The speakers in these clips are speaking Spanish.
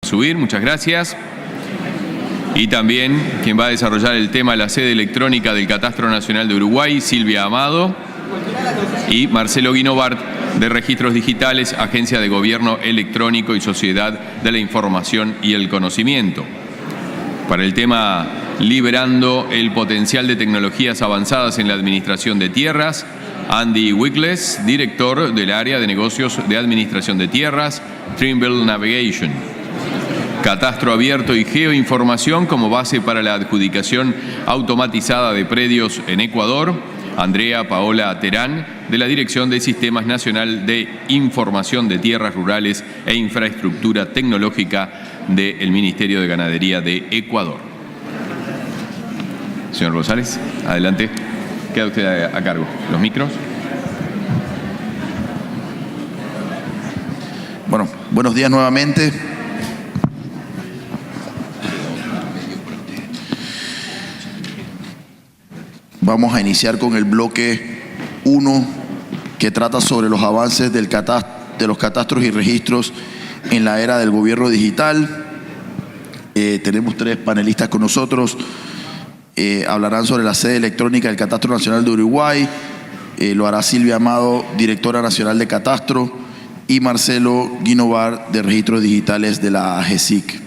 Subir, muchas gracias. Y también quien va a desarrollar el tema la sede electrónica del Catastro Nacional de Uruguay, Silvia Amado. Y Marcelo Guinovart, de Registros Digitales, Agencia de Gobierno Electrónico y Sociedad de la Información y el Conocimiento. Para el tema Liberando el potencial de tecnologías avanzadas en la administración de tierras, Andy Wickles, director del área de negocios de administración de tierras, Trimble Navigation. Catastro abierto y geoinformación como base para la adjudicación automatizada de predios en Ecuador, Andrea Paola Terán, de la Dirección de Sistemas Nacional de Información de Tierras Rurales e Infraestructura Tecnológica del Ministerio de Ganadería de Ecuador. Señor Rosales, adelante. Queda usted a cargo. Los micros. Bueno, buenos días nuevamente. Vamos a iniciar con el bloque 1, que trata sobre los avances de los catastros y registros en la era del gobierno digital. Tenemos 3 panelistas con nosotros. Hablarán sobre la sede electrónica del Catastro Nacional de Uruguay. Lo hará Silvia Amado, directora nacional de Catastro, y Marcelo Guinovart, de Registros Digitales de la AGESIC.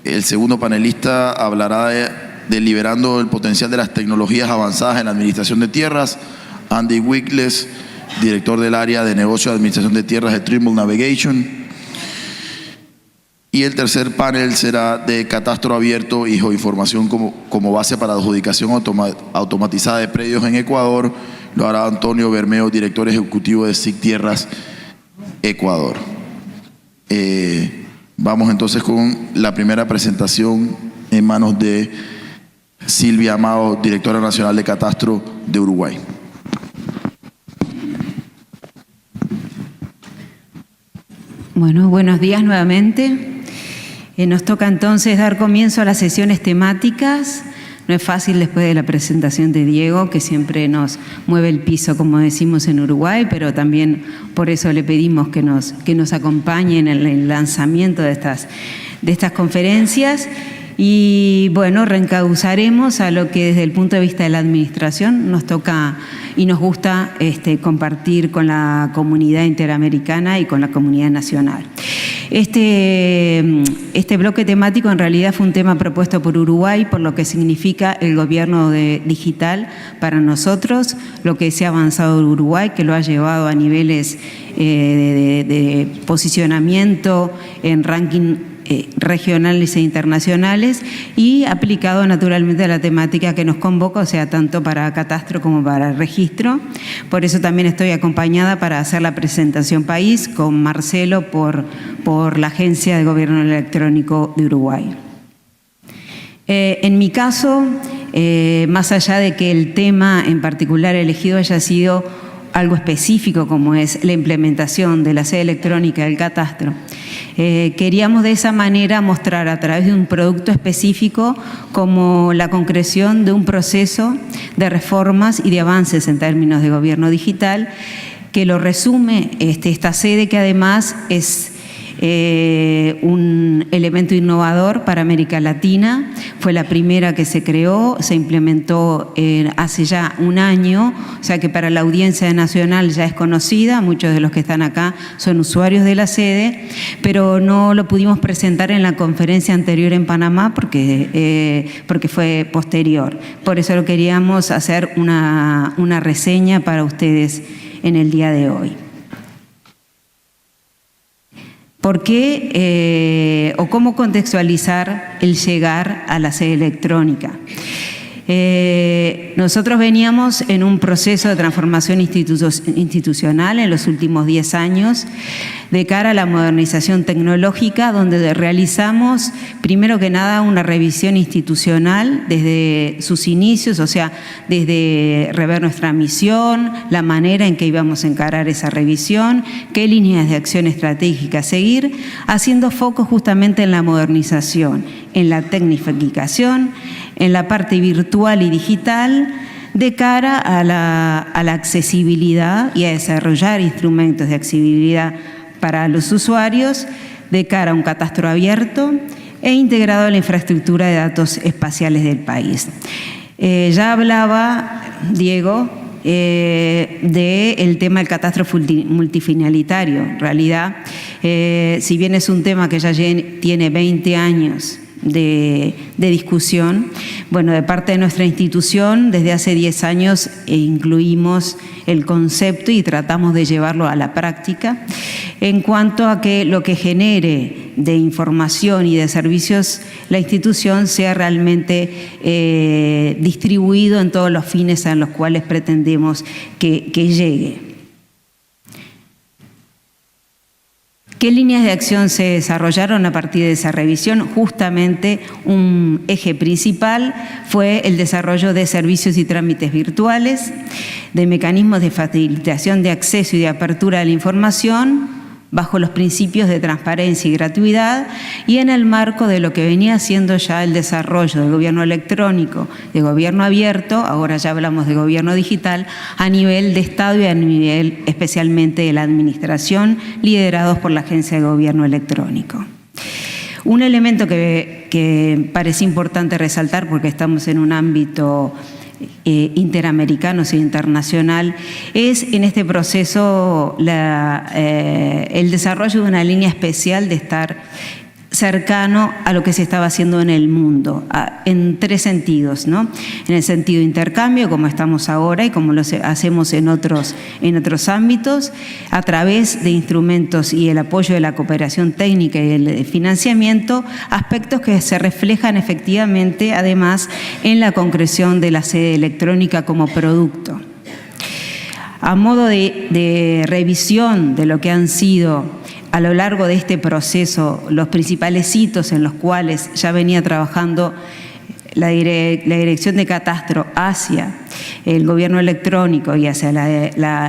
El segundo panelista hablará de Liberando el potencial de las tecnologías avanzadas en la administración de tierras, Andy Wickles, director del área de negocio de administración de tierras de Trimble Navigation. Y el tercer panel será de catastro abierto y geoinformación como base para adjudicación automatizada de predios en Ecuador. Lo hará Antonio Bermeo, director ejecutivo de SIC Tierras Ecuador. Vamos entonces con la primera presentación en manos de Silvia Amado, directora nacional de Catastro de Uruguay. Bueno, buenos días nuevamente. Nos toca entonces dar comienzo a las sesiones temáticas. No es fácil después de la presentación de Diego, que siempre nos mueve el piso, como decimos en Uruguay, pero también por eso le pedimos que nos acompañe en el lanzamiento de estas conferencias. Y bueno, reencauzaremos a lo que desde el punto de vista de la administración nos toca y nos gusta compartir con la comunidad interamericana y con la comunidad nacional. Este bloque temático en realidad fue un tema propuesto por Uruguay, por lo que significa el gobierno digital para nosotros, lo que se ha avanzado en Uruguay, que lo ha llevado a niveles de posicionamiento en ranking regionales e internacionales, y aplicado naturalmente a la temática que nos convoca, o sea, tanto para catastro como para registro. Por eso también estoy acompañada para hacer la presentación país con Marcelo por la Agencia de Gobierno Electrónico de Uruguay. En mi caso, más allá de que el tema en particular elegido haya sido algo específico como es la implementación de la sede electrónica del catastro, queríamos de esa manera mostrar a través de un producto específico como la concreción de un proceso de reformas y de avances en términos de gobierno digital, que lo resume esta sede, que además es un elemento innovador para América Latina. Fue la primera que se creó, se implementó hace ya un año, o sea que para la audiencia nacional ya es conocida, muchos de los que están acá son usuarios de la sede, pero no lo pudimos presentar en la conferencia anterior en Panamá porque fue posterior. Por eso lo queríamos hacer una reseña para ustedes en el día de hoy. ¿Por qué o cómo contextualizar el llegar a la sede electrónica? Nosotros veníamos en un proceso de transformación institucional en los últimos 10 años de cara a la modernización tecnológica, donde realizamos primero que nada una revisión institucional desde sus inicios, o sea, desde rever nuestra misión, la manera en que íbamos a encarar esa revisión, qué líneas de acción estratégica seguir, haciendo foco justamente en la modernización, en la tecnificación, en la parte virtual y digital, de cara a la accesibilidad y a desarrollar instrumentos de accesibilidad para los usuarios, de cara a un catastro abierto e integrado a la infraestructura de datos espaciales del país. Ya hablaba Diego del tema del catastro multifinalitario. En realidad, si bien es un tema que ya tiene 20 años de discusión, bueno, de parte de nuestra institución, desde hace 10 años incluimos el concepto y tratamos de llevarlo a la práctica en cuanto a que lo que genere de información y de servicios la institución sea realmente distribuido en todos los fines a los cuales pretendemos que llegue. ¿Qué líneas de acción se desarrollaron a partir de esa revisión? Justamente un eje principal fue el desarrollo de servicios y trámites virtuales, de mecanismos de facilitación de acceso y de apertura de la información, bajo los principios de transparencia y gratuidad y en el marco de lo que venía siendo ya el desarrollo del gobierno electrónico, de gobierno abierto, ahora ya hablamos de gobierno digital, a nivel de Estado y a nivel especialmente de la administración, liderados por la Agencia de Gobierno Electrónico. Un elemento que parece importante resaltar, porque estamos en un ámbito interamericano e internacional, es en este proceso el desarrollo de una línea especial de estar cercano a lo que se estaba haciendo en el mundo, en tres sentidos, ¿no? En el sentido de intercambio, como estamos ahora y como lo hacemos en otros ámbitos, a través de instrumentos y el apoyo de la cooperación técnica y el financiamiento, aspectos que se reflejan efectivamente, además, en la concreción de la sede electrónica como producto. A modo de revisión de lo que han sido a lo largo de este proceso los principales hitos en los cuales ya venía trabajando la Dirección de Catastro hacia el gobierno electrónico y hacia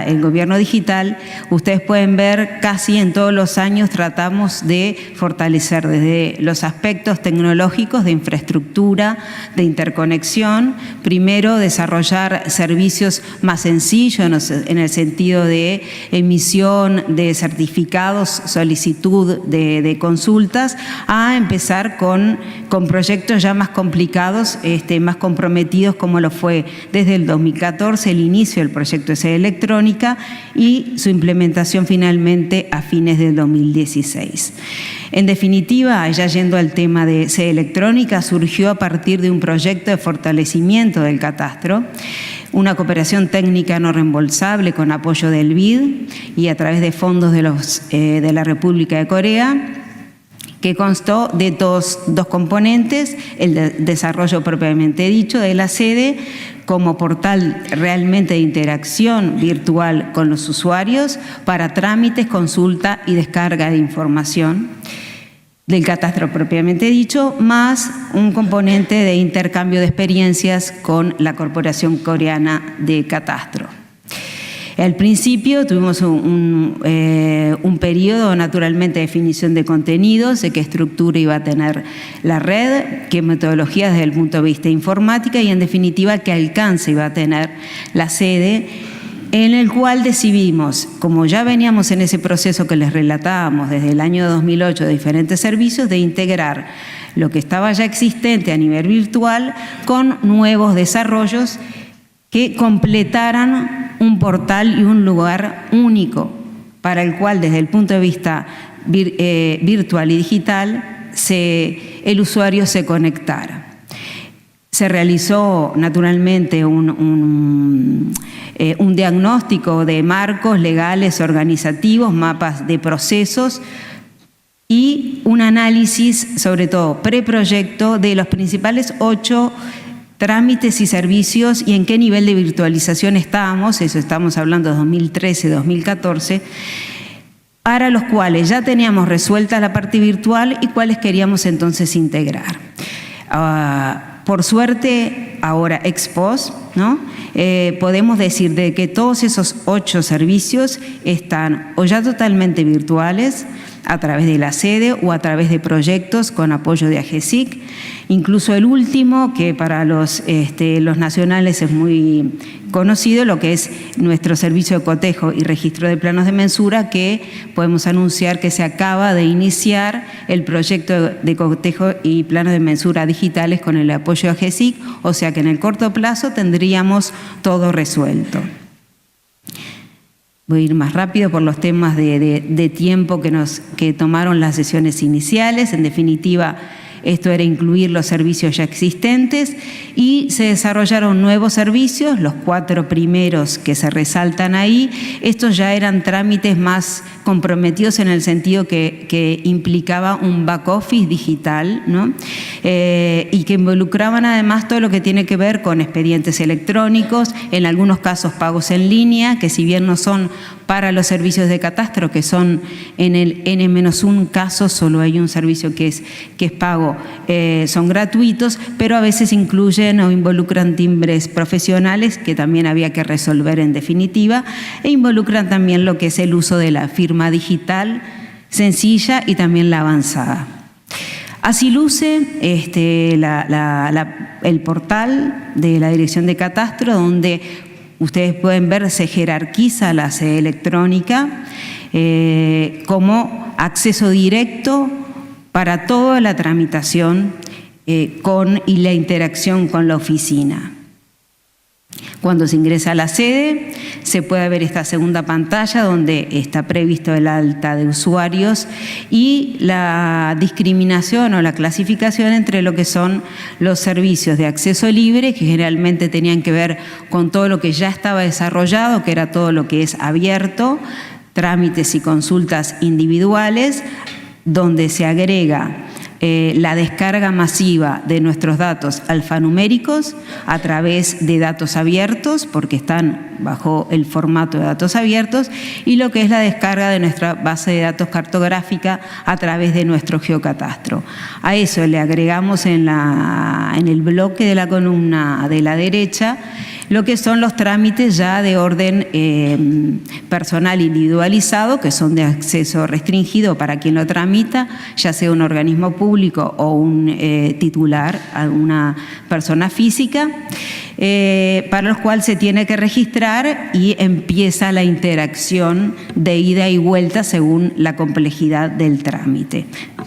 el gobierno digital, ustedes pueden ver casi en todos los años tratamos de fortalecer desde los aspectos tecnológicos de infraestructura, de interconexión, primero desarrollar servicios más sencillos en el sentido de emisión de certificados, solicitud de consultas, a empezar con proyectos ya más complicados, más comprometidos, como lo fue desde el 2014 el inicio del proyecto de sede electrónica y su implementación finalmente a fines del 2016. En definitiva, ya yendo al tema de sede electrónica, surgió a partir de un proyecto de fortalecimiento del catastro, una cooperación técnica no reembolsable con apoyo del BID y a través de fondos de la República de Corea, que constó de dos componentes: el desarrollo propiamente dicho de la sede como portal realmente de interacción virtual con los usuarios para trámites, consulta y descarga de información del catastro propiamente dicho, más un componente de intercambio de experiencias con la Corporación Coreana de Catastro. Al principio tuvimos un periodo naturalmente de definición de contenidos, de qué estructura iba a tener la red, qué metodologías desde el punto de vista informática y en definitiva qué alcance iba a tener la sede, en el cual decidimos, como ya veníamos en ese proceso que les relatábamos desde el año 2008 de diferentes servicios, de integrar lo que estaba ya existente a nivel virtual con nuevos desarrollos que completaran un portal y un lugar único para el cual desde el punto de vista virtual y digital el usuario se conectara. Se realizó naturalmente un diagnóstico de marcos legales, organizativos, mapas de procesos y un análisis, sobre todo preproyecto, de los principales 8 trámites y servicios y en qué nivel de virtualización estábamos, eso estamos hablando de 2013-2014, para los cuales ya teníamos resuelta la parte virtual y cuáles queríamos entonces integrar. Por suerte, ahora ex post, ¿no? Podemos decir de que todos esos 8 servicios están o ya totalmente virtuales, a través de la sede o a través de proyectos con apoyo de AGESIC. Incluso el último, que para los nacionales es muy conocido, lo que es nuestro servicio de cotejo y registro de planos de mensura, que podemos anunciar que se acaba de iniciar el proyecto de cotejo y planos de mensura digitales con el apoyo de AGESIC, o sea que en el corto plazo tendríamos todo resuelto. Voy a ir más rápido por los temas de tiempo que tomaron las sesiones iniciales. En definitiva, esto era incluir los servicios ya existentes y se desarrollaron nuevos servicios, los 4 primeros que se resaltan ahí. Estos ya eran trámites más comprometidos en el sentido que implicaba un back office digital, ¿no? Y que involucraban además todo lo que tiene que ver con expedientes electrónicos, en algunos casos pagos en línea, que si bien no son para los servicios de catastro, que son en el N-1 caso, solo hay un servicio que es pago, son gratuitos, pero a veces incluyen o involucran timbres profesionales que también había que resolver en definitiva, e involucran también lo que es el uso de la firma digital sencilla y también la avanzada. Así luce el portal de la Dirección de Catastro, donde ustedes pueden ver se jerarquiza la sede electrónica como acceso directo para toda la tramitación y la interacción con la oficina. Cuando se ingresa a la sede, se puede ver esta segunda pantalla donde está previsto el alta de usuarios y la discriminación o la clasificación entre lo que son los servicios de acceso libre, que generalmente tenían que ver con todo lo que ya estaba desarrollado, que era todo lo que es abierto, trámites y consultas individuales, donde se agrega la descarga masiva de nuestros datos alfanuméricos a través de datos abiertos, porque están bajo el formato de datos abiertos, y lo que es la descarga de nuestra base de datos cartográfica a través de nuestro geocatastro. A eso le agregamos en el bloque de la columna de la derecha lo que son los trámites ya de orden personal individualizado, que son de acceso restringido para quien lo tramita, ya sea un organismo público o un titular, una persona física, para los cuales se tiene que registrar y empieza la interacción de ida y vuelta según la complejidad del trámite.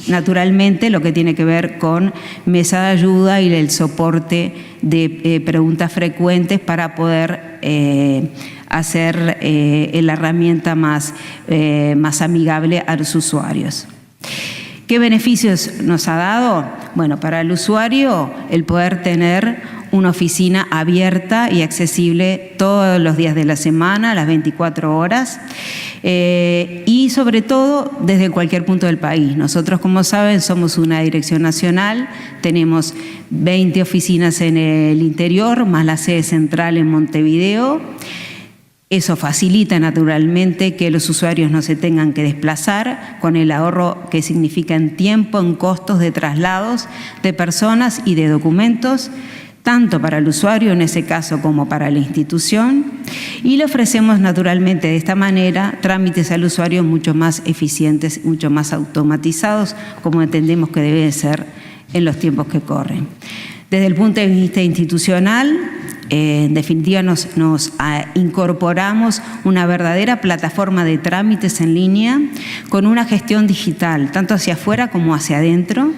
Naturalmente, lo que tiene que ver con mesa de ayuda y el soporte de preguntas frecuentes para poder hacer la herramienta más amigable a los usuarios. ¿Qué beneficios nos ha dado? Bueno, para el usuario, el poder tener una oficina abierta y accesible todos los días de la semana, las 24 horas, y sobre todo desde cualquier punto del país. Nosotros, como saben, somos una dirección nacional, tenemos 20 oficinas en el interior, más la sede central en Montevideo. Eso facilita naturalmente que los usuarios no se tengan que desplazar, con el ahorro que significa en tiempo, en costos de traslados de personas y de documentos, tanto para el usuario en ese caso como para la institución, y le ofrecemos naturalmente de esta manera trámites al usuario mucho más eficientes, mucho más automatizados, como entendemos que debe ser en los tiempos que corren. Desde el punto de vista institucional, en definitiva nos incorporamos una verdadera plataforma de trámites en línea con una gestión digital, tanto hacia afuera como hacia adentro,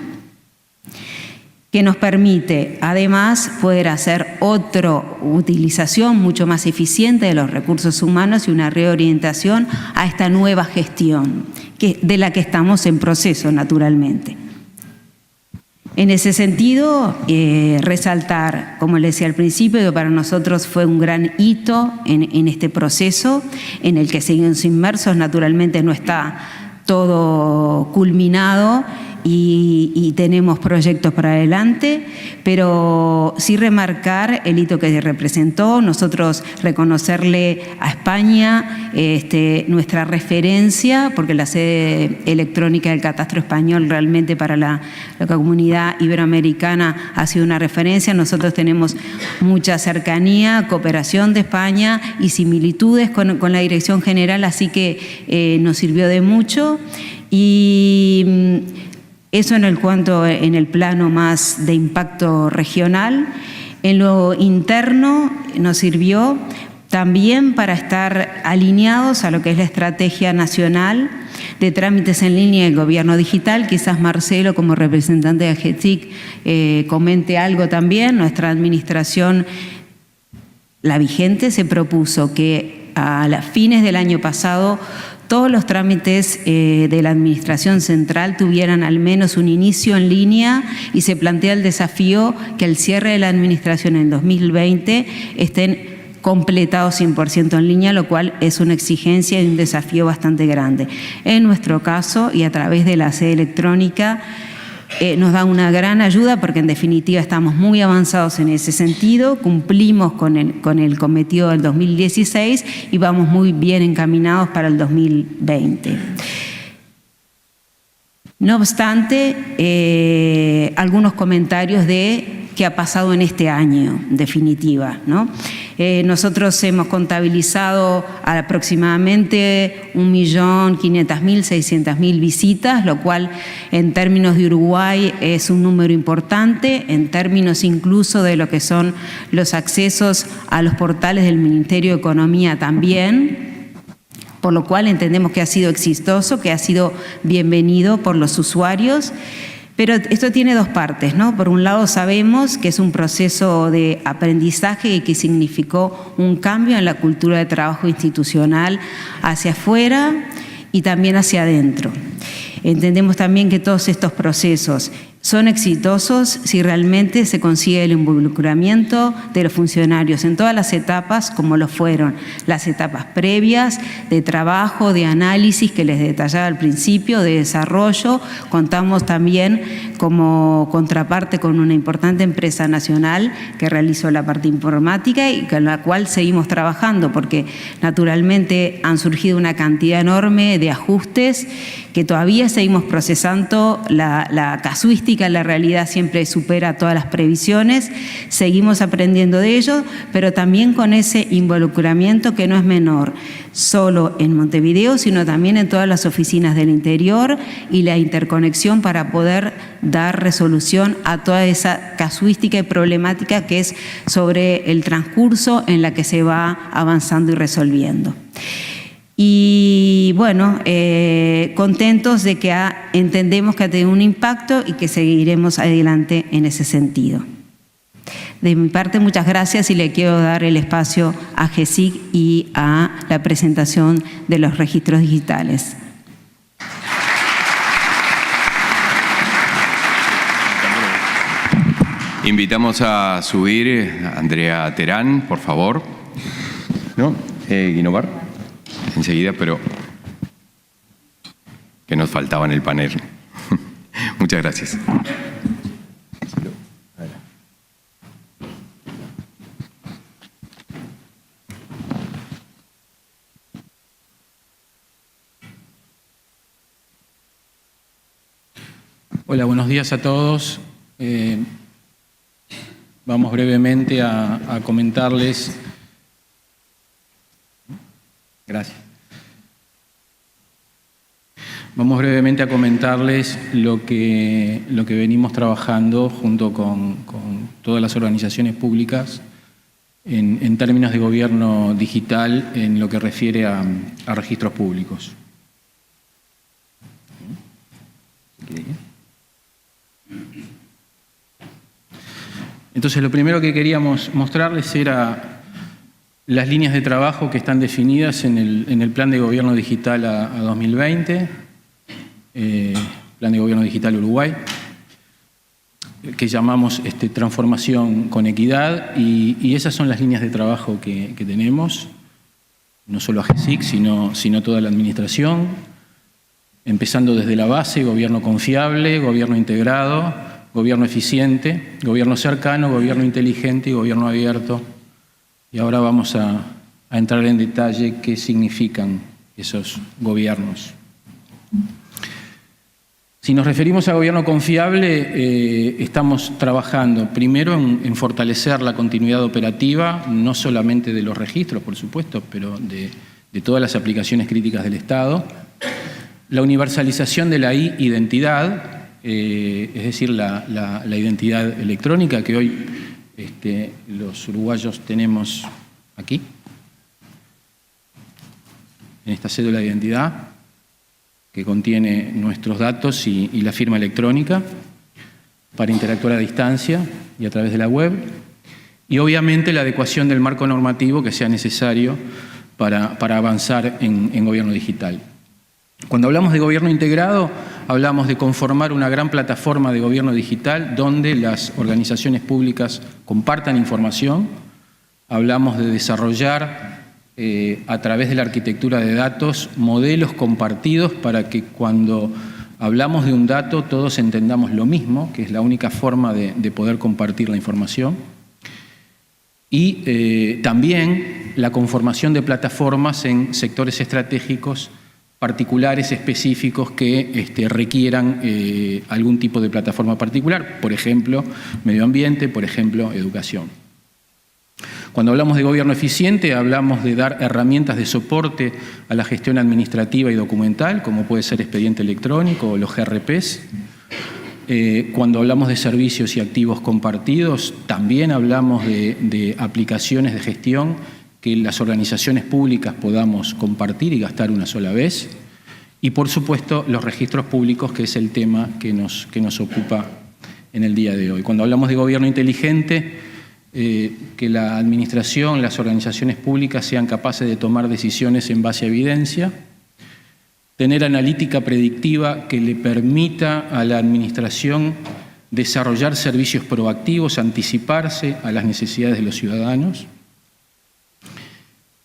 que nos permite además poder hacer otra utilización mucho más eficiente de los recursos humanos y una reorientación a esta nueva gestión, de la que estamos en proceso naturalmente. En ese sentido, resaltar, como les decía al principio, que para nosotros fue un gran hito en este proceso, en el que seguimos inmersos. Naturalmente no está todo culminado y tenemos proyectos para adelante, pero sí remarcar el hito que representó, nosotros reconocerle a España nuestra referencia, porque la sede electrónica del catastro español realmente para la comunidad iberoamericana ha sido una referencia. Nosotros tenemos mucha cercanía, cooperación de España y similitudes con la Dirección General, así que nos sirvió de mucho. Y eso en el plano más de impacto regional. En lo interno nos sirvió también para estar alineados a lo que es la estrategia nacional de trámites en línea del gobierno digital. Quizás Marcelo, como representante de AGESIC, comente algo también. Nuestra administración, la vigente, se propuso que a las fines del año pasado todos los trámites de la Administración Central tuvieran al menos un inicio en línea, y se plantea el desafío que al cierre de la Administración en 2020 estén completados 100% en línea, lo cual es una exigencia y un desafío bastante grande. En nuestro caso, y a través de la sede electrónica, nos da una gran ayuda, porque en definitiva estamos muy avanzados en ese sentido, cumplimos con el cometido del 2016 y vamos muy bien encaminados para el 2020. No obstante, algunos comentarios de qué ha pasado en este año, en definitiva, ¿no? Nosotros hemos contabilizado aproximadamente 1.500.000, 600.000 visitas, lo cual en términos de Uruguay es un número importante, en términos incluso de lo que son los accesos a los portales del Ministerio de Economía también, por lo cual entendemos que ha sido exitoso, que ha sido bienvenido por los usuarios. Pero esto tiene dos partes, ¿no? Por un lado, sabemos que es un proceso de aprendizaje y que significó un cambio en la cultura de trabajo institucional hacia afuera y también hacia adentro. Entendemos también que todos estos procesos son exitosos si realmente se consigue el involucramiento de los funcionarios en todas las etapas, como lo fueron las etapas previas de trabajo, de análisis que les detallaba al principio, de desarrollo. Contamos también como contraparte con una importante empresa nacional que realizó la parte informática y con la cual seguimos trabajando, porque naturalmente han surgido una cantidad enorme de ajustes que todavía seguimos procesando. La casuística, la realidad siempre supera todas las previsiones, seguimos aprendiendo de ello, pero también con ese involucramiento que no es menor, solo en Montevideo, sino también en todas las oficinas del interior, y la interconexión para poder dar resolución a toda esa casuística y problemática que es sobre el transcurso en la que se va avanzando y resolviendo. Y bueno, contentos de que entendemos que ha tenido un impacto y que seguiremos adelante en ese sentido. De mi parte, muchas gracias, y le quiero dar el espacio a AGESIC y a la presentación de los registros digitales. Invitamos a subir a Andrea Terán, por favor. ¿No? Guinovar. Enseguida, pero que nos faltaba en el panel. Muchas gracias. Hola, buenos días a todos. Vamos brevemente a comentarles. Gracias. Vamos brevemente a comentarles lo que venimos trabajando junto con todas las organizaciones públicas en términos de gobierno digital en lo que refiere a registros públicos. Entonces, lo primero que queríamos mostrarles era las líneas de trabajo que están definidas en el Plan de Gobierno Digital a 2020, Plan de Gobierno Digital Uruguay, que llamamos Transformación con Equidad, y esas son las líneas de trabajo que tenemos, no solo AGESIC, sino toda la administración, empezando desde la base: gobierno confiable, gobierno integrado, gobierno eficiente, gobierno cercano, gobierno inteligente y gobierno abierto. Y ahora vamos a entrar en detalle qué significan esos gobiernos. Si nos referimos a gobierno confiable, estamos trabajando primero en fortalecer la continuidad operativa, no solamente de los registros, por supuesto, pero de todas las aplicaciones críticas del Estado. La universalización de la identidad, es decir, la identidad electrónica que hoy los uruguayos tenemos aquí, en esta cédula de identidad, que contiene nuestros datos y la firma electrónica para interactuar a distancia y a través de la web, y obviamente la adecuación del marco normativo que sea necesario para avanzar en gobierno digital. Cuando hablamos de gobierno integrado, hablamos de conformar una gran plataforma de gobierno digital donde las organizaciones públicas compartan información. Hablamos de desarrollar a través de la arquitectura de datos modelos compartidos para que cuando hablamos de un dato todos entendamos lo mismo, que es la única forma de poder compartir la información. Y también la conformación de plataformas en sectores estratégicos particulares, específicos, que requieran algún tipo de plataforma particular, por ejemplo, medio ambiente, por ejemplo, educación. Cuando hablamos de gobierno eficiente, hablamos de dar herramientas de soporte a la gestión administrativa y documental, como puede ser expediente electrónico o los GRPs. Cuando hablamos de servicios y activos compartidos, también hablamos de aplicaciones de gestión que las organizaciones públicas podamos compartir y gastar una sola vez. Y, por supuesto, los registros públicos, que es el tema que nos ocupa en el día de hoy. Cuando hablamos de gobierno inteligente, que la administración, las organizaciones públicas sean capaces de tomar decisiones en base a evidencia, tener analítica predictiva que le permita a la administración desarrollar servicios proactivos, anticiparse a las necesidades de los ciudadanos,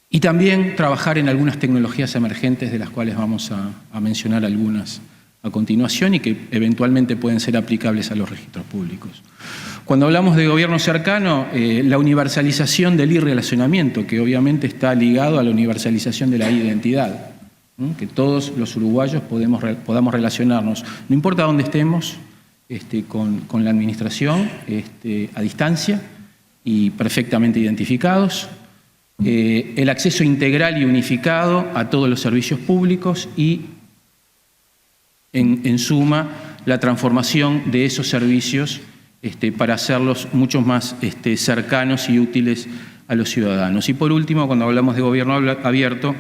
y también trabajar en algunas tecnologías emergentes de las cuales vamos a mencionar algunas a continuación y que eventualmente pueden ser aplicables a los registros públicos. Cuando hablamos de gobierno cercano, la universalización del e-relacionamiento, que obviamente está ligado a la universalización de la identidad, que todos los uruguayos podamos relacionarnos, no importa dónde estemos, con la administración, a distancia y perfectamente identificados, el acceso integral y unificado a todos los servicios públicos y, en suma, la transformación de esos servicios para hacerlos mucho más cercanos y útiles a los ciudadanos. Y por último, cuando hablamos de gobierno abierto,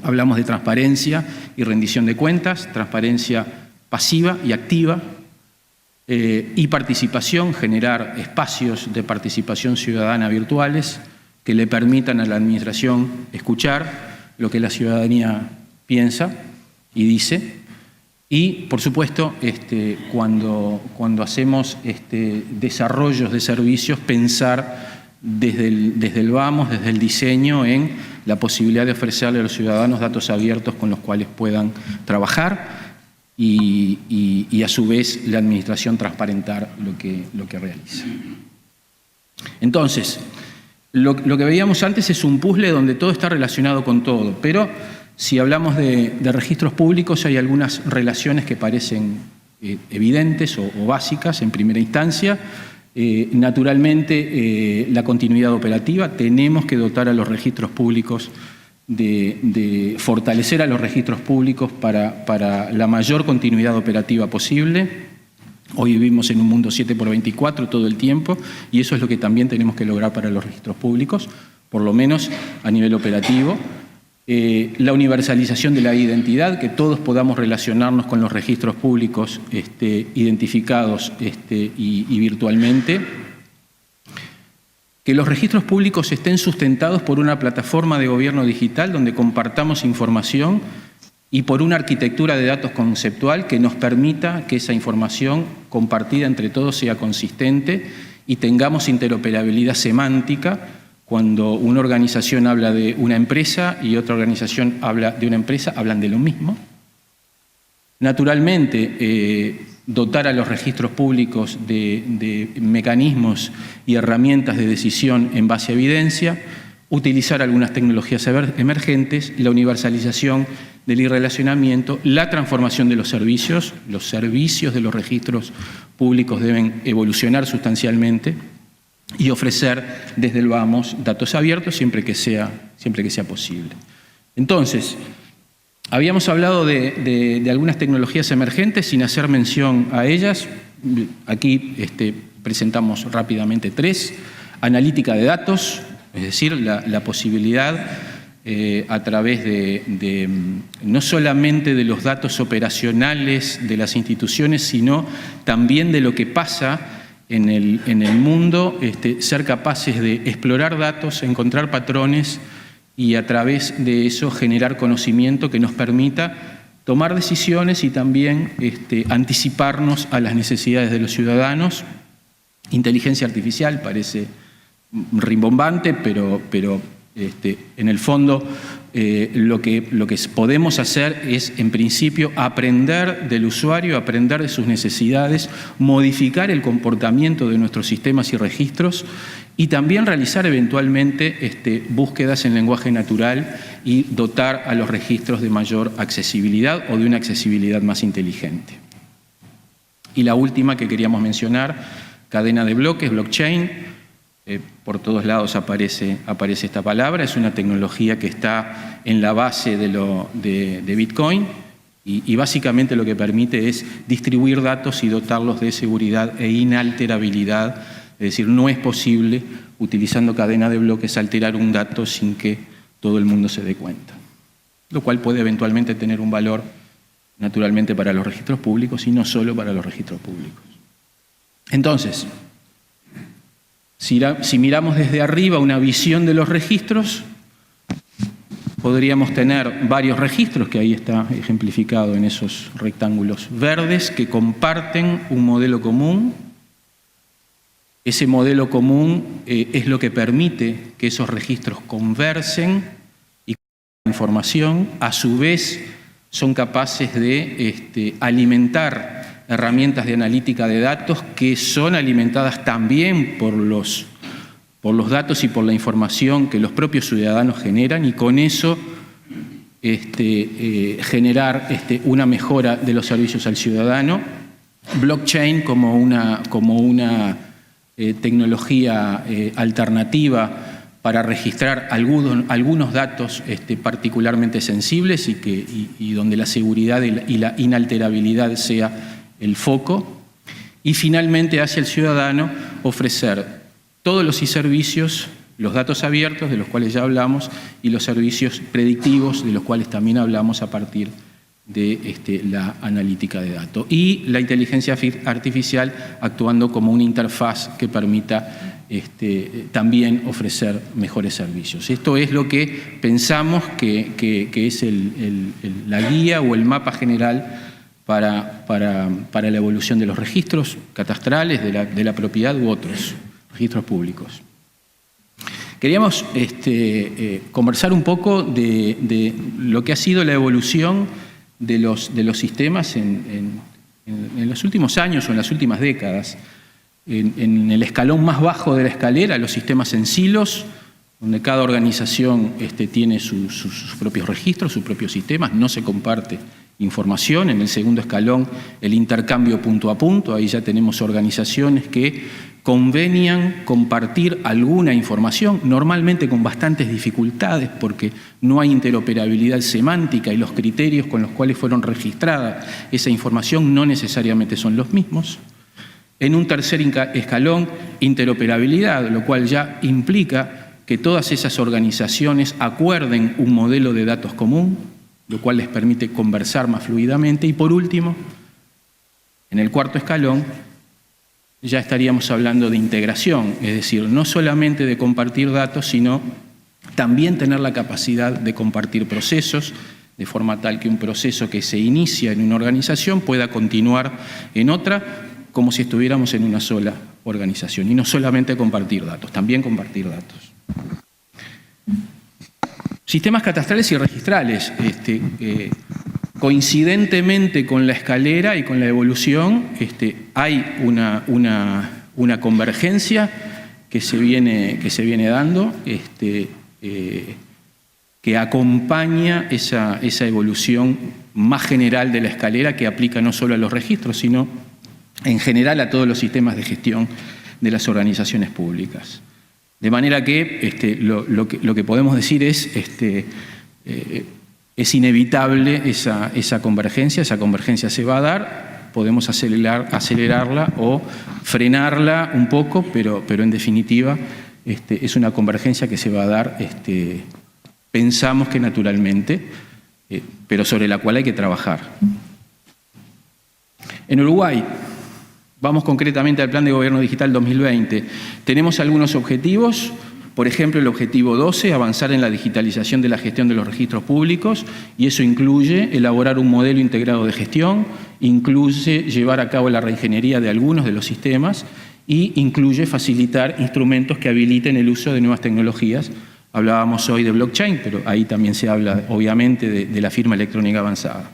hablamos de transparencia y rendición de cuentas, transparencia pasiva y activa, y participación, generar espacios de participación ciudadana virtuales que le permitan a la administración escuchar lo que la ciudadanía piensa y dice. Y, por supuesto, cuando hacemos desarrollos de servicios, pensar desde el vamos, desde el diseño, en la posibilidad de ofrecerle a los ciudadanos datos abiertos con los cuales puedan trabajar y a su vez, la administración transparentar lo que realiza. Entonces, lo que veíamos antes es un puzzle donde todo está relacionado con todo, pero si hablamos de registros públicos, hay algunas relaciones que parecen evidentes o básicas en primera instancia. Naturalmente, la continuidad operativa. Tenemos que dotar a los registros públicos de fortalecer a los registros públicos para la mayor continuidad operativa posible. Hoy vivimos en un mundo 7x24 todo el tiempo y eso es lo que también tenemos que lograr para los registros públicos, por lo menos a nivel operativo. La universalización de la identidad, que todos podamos relacionarnos con los registros públicos identificados y virtualmente. Que los registros públicos estén sustentados por una plataforma de gobierno digital donde compartamos información y por una arquitectura de datos conceptual que nos permita que esa información compartida entre todos sea consistente y tengamos interoperabilidad semántica. Cuando una organización habla de una empresa y otra organización habla de una empresa, hablan de lo mismo. Naturalmente, dotar a los registros públicos de mecanismos y herramientas de decisión en base a evidencia, utilizar algunas tecnologías emergentes, la universalización del e-relacionamiento, la transformación de los servicios de los registros públicos deben evolucionar sustancialmente, y ofrecer desde el vamos datos abiertos siempre que sea posible. Entonces, Habíamos hablado de algunas tecnologías emergentes sin hacer mención a ellas. Aquí presentamos rápidamente 3. Analítica de datos, es decir, la posibilidad a través de no solamente de los datos operacionales de las instituciones, sino también de lo que pasa en el mundo, ser capaces de explorar datos, encontrar patrones y a través de eso generar conocimiento que nos permita tomar decisiones y también anticiparnos a las necesidades de los ciudadanos. Inteligencia artificial parece rimbombante, pero en el fondo lo que podemos hacer es, en principio, aprender del usuario, aprender de sus necesidades, modificar el comportamiento de nuestros sistemas y registros y también realizar eventualmente búsquedas en lenguaje natural y dotar a los registros de mayor accesibilidad o de una accesibilidad más inteligente. Y la última que queríamos mencionar, cadena de bloques, blockchain. Por todos lados aparece esta palabra. Es una tecnología que está en la base de Bitcoin y básicamente lo que permite es distribuir datos y dotarlos de seguridad e inalterabilidad. Es decir, no es posible, utilizando cadena de bloques, alterar un dato sin que todo el mundo se dé cuenta. Lo cual puede eventualmente tener un valor, naturalmente, para los registros públicos y no solo para los registros públicos. Entonces, si miramos desde arriba una visión de los registros, podríamos tener varios registros, que ahí está ejemplificado en esos rectángulos verdes, que comparten un modelo común. Ese modelo común es lo que permite que esos registros conversen y con información, a su vez son capaces de alimentar herramientas de analítica de datos que son alimentadas también por los datos y por la información que los propios ciudadanos generan y con eso generar una mejora de los servicios al ciudadano. Blockchain como una tecnología alternativa para registrar algunos datos particularmente sensibles y donde la seguridad y la inalterabilidad sea el foco, y finalmente hacia el ciudadano ofrecer todos los servicios, los datos abiertos de los cuales ya hablamos y los servicios predictivos de los cuales también hablamos a partir de la analítica de datos y la inteligencia artificial actuando como una interfaz que permita también ofrecer mejores servicios. Esto es lo que pensamos que es la guía o el mapa general para la evolución de los registros catastrales, de la propiedad u otros registros públicos. Queríamos conversar un poco de lo que ha sido la evolución de los sistemas en los últimos años o en las últimas décadas. En el escalón más bajo de la escalera, los sistemas en silos, donde cada organización tiene sus propios registros, sus propios sistemas, no se comparte información. En el segundo escalón, el intercambio punto a punto, ahí ya tenemos organizaciones que convenian compartir alguna información, normalmente con bastantes dificultades porque no hay interoperabilidad semántica y los criterios con los cuales fueron registradas esa información no necesariamente son los mismos. En un tercer escalón, interoperabilidad, lo cual ya implica que todas esas organizaciones acuerden un modelo de datos común, lo cual les permite conversar más fluidamente. Y por último, en el cuarto escalón, ya estaríamos hablando de integración, es decir, no solamente de compartir datos, sino también tener la capacidad de compartir procesos, de forma tal que un proceso que se inicia en una organización pueda continuar en otra, como si estuviéramos en una sola organización. Y no solamente compartir datos, también compartir datos. Sistemas catastrales y registrales. Coincidentemente con la escalera y con la evolución, hay una convergencia que se viene dando, que acompaña esa evolución más general de la escalera que aplica no solo a los registros, sino en general a todos los sistemas de gestión de las organizaciones públicas. De manera que lo que podemos decir es es inevitable esa convergencia se va a dar, podemos acelerarla o frenarla un poco, pero en definitiva es una convergencia que se va a dar, pensamos que naturalmente, pero sobre la cual hay que trabajar. En Uruguay, vamos concretamente al Plan de Gobierno Digital 2020, tenemos algunos objetivos. Por ejemplo, el objetivo 12, avanzar en la digitalización de la gestión de los registros públicos, y eso incluye elaborar un modelo integrado de gestión, incluye llevar a cabo la reingeniería de algunos de los sistemas y incluye facilitar instrumentos que habiliten el uso de nuevas tecnologías. Hablábamos hoy de blockchain, pero ahí también se habla obviamente de la firma electrónica avanzada.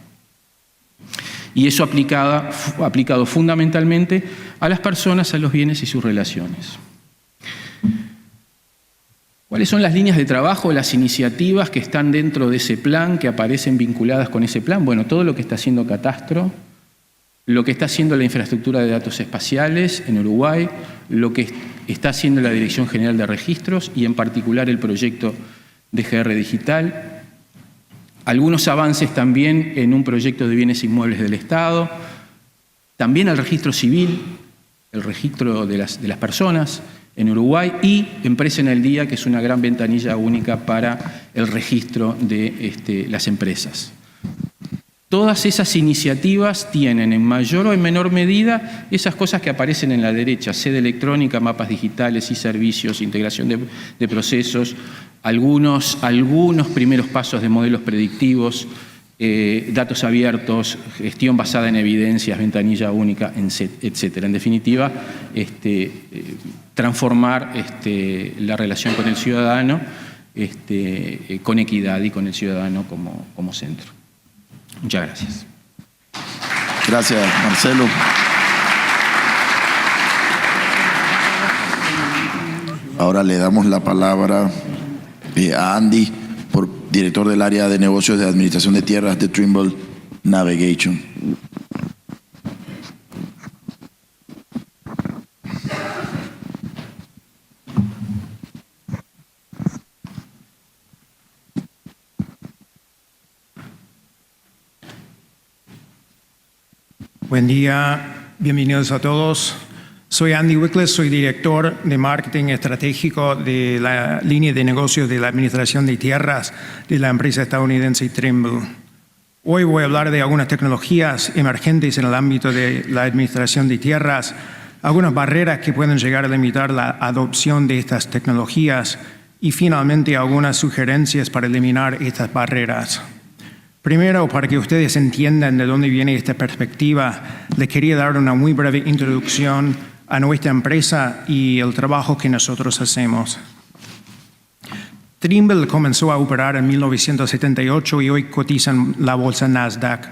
Y eso aplicado fundamentalmente a las personas, a los bienes y sus relaciones. ¿Cuáles son las líneas de trabajo, las iniciativas que están dentro de ese plan, que aparecen vinculadas con ese plan? Bueno, todo lo que está haciendo Catastro, lo que está haciendo la infraestructura de datos espaciales en Uruguay, lo que está haciendo la Dirección General de Registros y en particular el proyecto de GR Digital. Algunos avances también en un proyecto de bienes inmuebles del Estado, también el registro civil, el registro de las personas en Uruguay, y Empresa en el Día, que es una gran ventanilla única para el registro de las empresas. Todas esas iniciativas tienen en mayor o en menor medida esas cosas que aparecen en la derecha: sede electrónica, mapas digitales y servicios, integración de procesos, algunos primeros pasos de modelos predictivos, datos abiertos, gestión basada en evidencias, ventanilla única, etcétera. En definitiva, transformar la relación con el ciudadano con equidad y con el ciudadano como centro. Muchas gracias. Gracias, Marcelo. Ahora le damos la palabra a Andy, director del área de negocios de administración de tierras de Trimble Navigation. Buen día, bienvenidos a todos. Soy Andy Wickles, soy director de marketing estratégico de la línea de negocios de la administración de tierras de la empresa estadounidense Trimble. Hoy voy a hablar de algunas tecnologías emergentes en el ámbito de la administración de tierras, algunas barreras que pueden llegar a limitar la adopción de estas tecnologías y finalmente algunas sugerencias para eliminar estas barreras. Primero, para que ustedes entiendan de dónde viene esta perspectiva, les quería dar una muy breve introducción a nuestra empresa y el trabajo que nosotros hacemos. Trimble comenzó a operar en 1978 y hoy cotiza en la bolsa Nasdaq.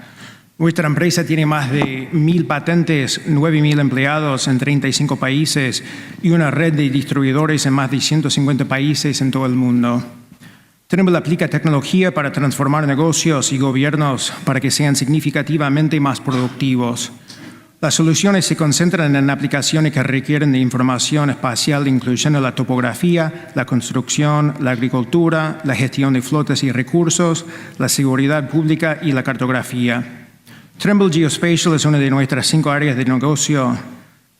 Nuestra empresa tiene más de 1.000 patentes, 9.000 empleados en 35 países y una red de distribuidores en más de 150 países en todo el mundo. Trimble aplica tecnología para transformar negocios y gobiernos para que sean significativamente más productivos. Las soluciones se concentran en aplicaciones que requieren de información espacial, incluyendo la topografía, la construcción, la agricultura, la gestión de flotas y recursos, la seguridad pública y la cartografía. Trimble Geospatial es una de nuestras 5 áreas de negocio.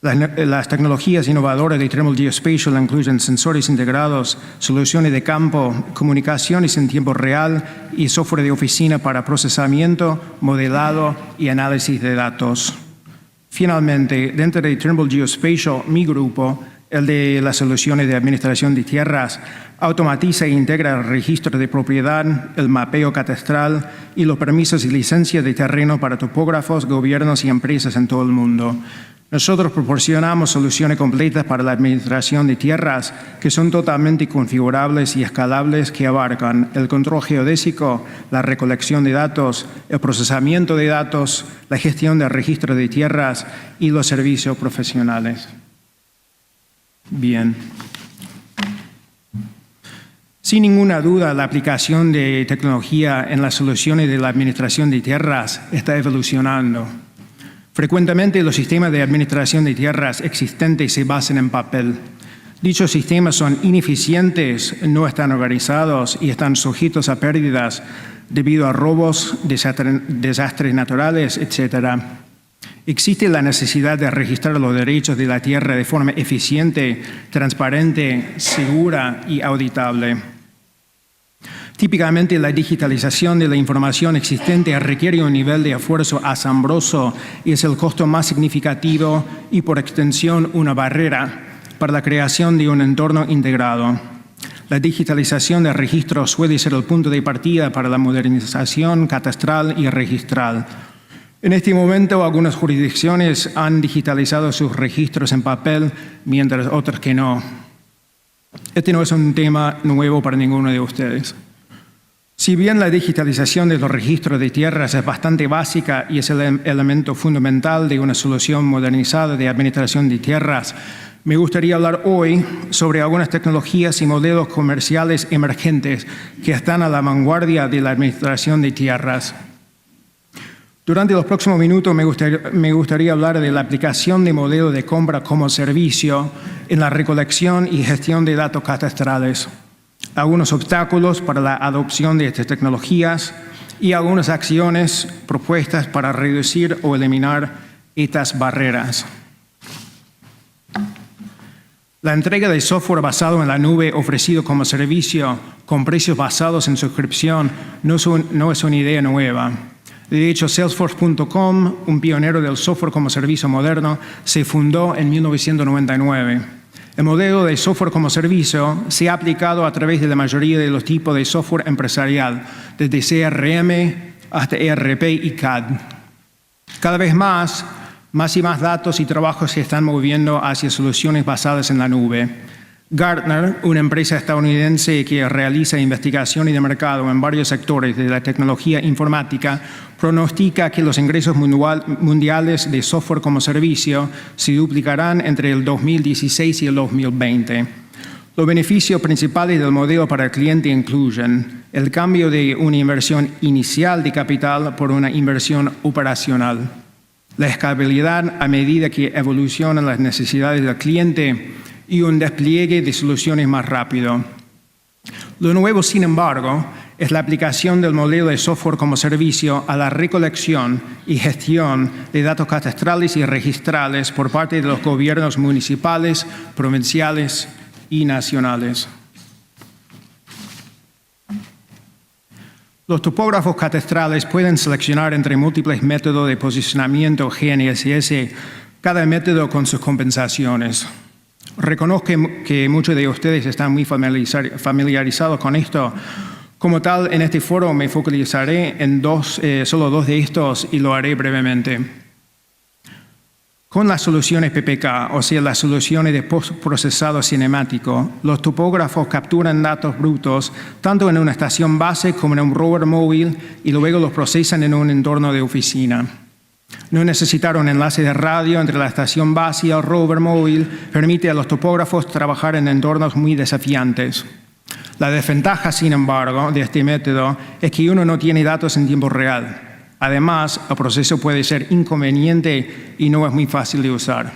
Las tecnologías innovadoras de Trimble Geospatial incluyen sensores integrados, soluciones de campo, comunicaciones en tiempo real y software de oficina para procesamiento, modelado y análisis de datos. Finalmente, dentro de Trimble Geospatial, mi grupo, el de las soluciones de administración de tierras, automatiza e integra el registro de propiedad, el mapeo catastral y los permisos y licencias de terreno para topógrafos, gobiernos y empresas en todo el mundo. Nosotros proporcionamos soluciones completas para la administración de tierras que son totalmente configurables y escalables, que abarcan el control geodésico, la recolección de datos, el procesamiento de datos, la gestión del registro de tierras y los servicios profesionales. Bien. Sin ninguna duda, la aplicación de tecnología en las soluciones de la administración de tierras está evolucionando. Frecuentemente los sistemas de administración de tierras existentes se basan en papel. Dichos sistemas son ineficientes, no están organizados y están sujetos a pérdidas debido a robos, desastres naturales, etc. Existe la necesidad de registrar los derechos de la tierra de forma eficiente, transparente, segura y auditable. Típicamente, la digitalización de la información existente requiere un nivel de esfuerzo asombroso y es el costo más significativo y, por extensión, una barrera para la creación de un entorno integrado. La digitalización de registros suele ser el punto de partida para la modernización catastral y registral. En este momento, algunas jurisdicciones han digitalizado sus registros en papel, mientras otras que no. Este no es un tema nuevo para ninguno de ustedes. Si bien la digitalización de los registros de tierras es bastante básica y es el elemento fundamental de una solución modernizada de administración de tierras, me gustaría hablar hoy sobre algunas tecnologías y modelos comerciales emergentes que están a la vanguardia de la administración de tierras. Durante los próximos minutos me gustaría hablar de la aplicación de modelos de compra como servicio en la recolección y gestión de datos catastrales, algunos obstáculos para la adopción de estas tecnologías y algunas acciones propuestas para reducir o eliminar estas barreras. La entrega de software basado en la nube ofrecido como servicio con precios basados en suscripción no es una idea nueva. De hecho, Salesforce.com, un pionero del software como servicio moderno, se fundó en 1999. El modelo de software como servicio se ha aplicado a través de la mayoría de los tipos de software empresarial, desde CRM hasta ERP y CAD. Cada vez más y más datos y trabajos se están moviendo hacia soluciones basadas en la nube. Gartner, una empresa estadounidense que realiza investigación y de mercado en varios sectores de la tecnología informática, pronostica que los ingresos mundiales de software como servicio se duplicarán entre el 2016 y el 2020. Los beneficios principales del modelo para el cliente incluyen el cambio de una inversión inicial de capital por una inversión operacional, la escalabilidad a medida que evolucionan las necesidades del cliente y un despliegue de soluciones más rápido. Lo nuevo, sin embargo, es la aplicación del modelo de software como servicio a la recolección y gestión de datos catastrales y registrales por parte de los gobiernos municipales, provinciales y nacionales. Los topógrafos catastrales pueden seleccionar entre múltiples métodos de posicionamiento GNSS, cada método con sus compensaciones. Reconozco que muchos de ustedes están muy familiarizados con esto. Como tal, en este foro me focalizaré en solo dos de estos y lo haré brevemente. Con las soluciones PPK, o sea, las soluciones de postprocesado cinemático, los topógrafos capturan datos brutos tanto en una estación base como en un rover móvil y luego los procesan en un entorno de oficina. No necesitar un enlace de radio entre la estación base y el rover móvil permite a los topógrafos trabajar en entornos muy desafiantes. La desventaja, sin embargo, de este método es que uno no tiene datos en tiempo real. Además, el proceso puede ser inconveniente y no es muy fácil de usar.